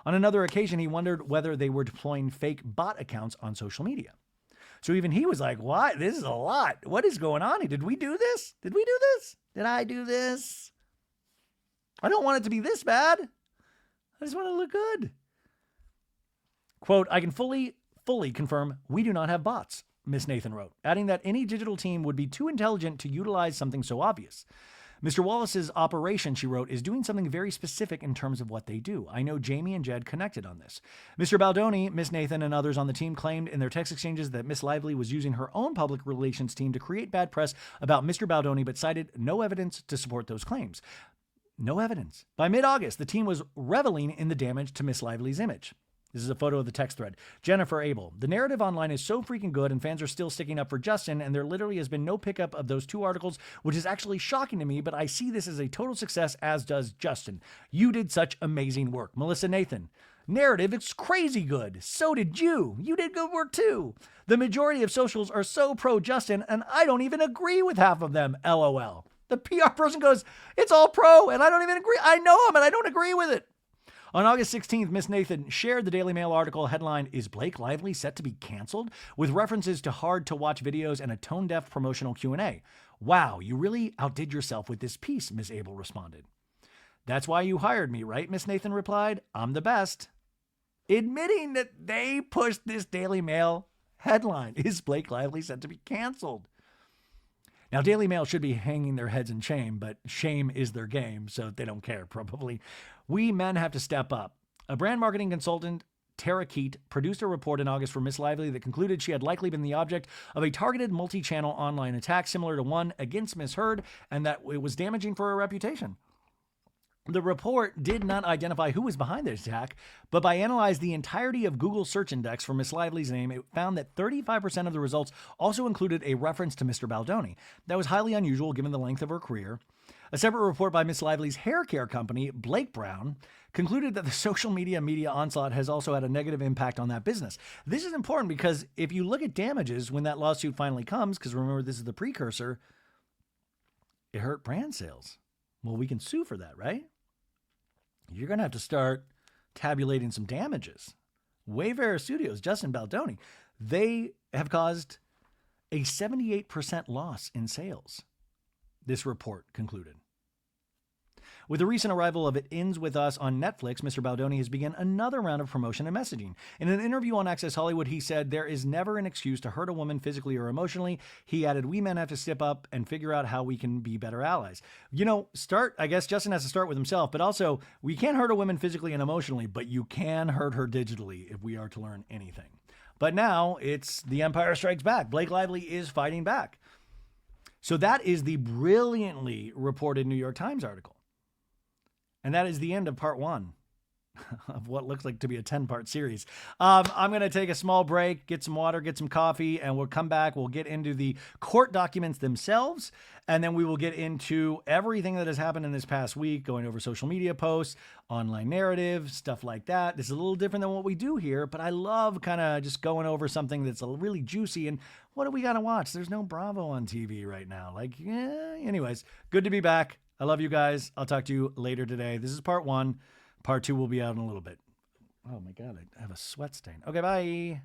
On another occasion, he wondered whether they were deploying fake bot accounts on social media. So even he was like, "What? This is a lot. What is going on? Did we do this? Did we do this? Did I do this? I don't want it to be this bad. I just want to look good." Quote, "I can fully confirm we do not have bots," Miss Nathan wrote, adding that any digital team would be too intelligent to utilize something so obvious. "Mr. Wallace's operation," she wrote, "is doing something very specific in terms of what they do. I know Jamie and Jed connected on this." Mr. Baldoni, Miss Nathan, and others on the team claimed in their text exchanges that Miss Lively was using her own public relations team to create bad press about Mr. Baldoni, but cited no evidence to support those claims. No evidence. By mid-August, the team was reveling in the damage to Miss Lively's image. This is a photo of the text thread. Jennifer Abel. "The narrative online is so freaking good and fans are still sticking up for Justin, and there literally has been no pickup of those two articles, which is actually shocking to me, but I see this as a total success, as does Justin. You did such amazing work." Melissa Nathan. "Narrative is crazy good. So did you. You did good work too. The majority of socials are so pro-Justin, and I don't even agree with half of them. LOL." The PR person goes, "It's all pro, and I don't even agree. I know him, and I don't agree with it." On August 16th, Miss Nathan shared the Daily Mail article headline, "Is Blake Lively set to be canceled?" with references to hard-to-watch videos and a tone-deaf promotional Q&A. "Wow, you really outdid yourself with this piece," Miss Abel responded. "That's why you hired me, right?" Miss Nathan replied. "I'm the best." Admitting that they pushed this Daily Mail headline, "Is Blake Lively set to be canceled?" Now, Daily Mail should be hanging their heads in shame, but shame is their game, so they don't care, probably. We men have to step up. A brand marketing consultant, Tara Keat, produced a report in August for Miss Lively that concluded she had likely been the object of a targeted multi-channel online attack similar to one against Miss Heard, and that it was damaging for her reputation. The report did not identify who was behind the attack, but by analyzing the entirety of Google's search index for Miss Lively's name, it found that 35% of the results also included a reference to Mr. Baldoni. That was highly unusual given the length of her career. A separate report by Miss Lively's hair care company, Blake Brown, concluded that the social media onslaught has also had a negative impact on that business. This is important because if you look at damages when that lawsuit finally comes, because remember this is the precursor, it hurt brand sales. Well, we can sue for that, right? You're going to have to start tabulating some damages. Wayfarer Studios, Justin Baldoni, they have caused a 78% loss in sales, this report concluded. With the recent arrival of It Ends With Us on Netflix, Mr. Baldoni has begun another round of promotion and messaging. In an interview on Access Hollywood, he said, "There is never an excuse to hurt a woman physically or emotionally." He added, "We men have to step up and figure out how we can be better allies." I guess Justin has to start with himself, but also, we can't hurt a woman physically and emotionally, but you can hurt her digitally if we are to learn anything. But now it's The Empire Strikes Back. Blake Lively is fighting back. So that is the brilliantly reported New York Times article. And that is the end of part 1 of what looks like to be a 10-part series. I'm going to take a small break, get some water, get some coffee, and we'll come back. We'll get into the court documents themselves, and then we will get into everything that has happened in this past week, going over social media posts, online narrative, stuff like that. This is a little different than what we do here, but I love kind of just going over something that's really juicy. And what do we got to watch? There's no Bravo on TV right now. Anyways, good to be back. I love you guys. I'll talk to you later today. This is part 1. Part 2 will be out in a little bit. Oh my God, I have a sweat stain. Okay, bye.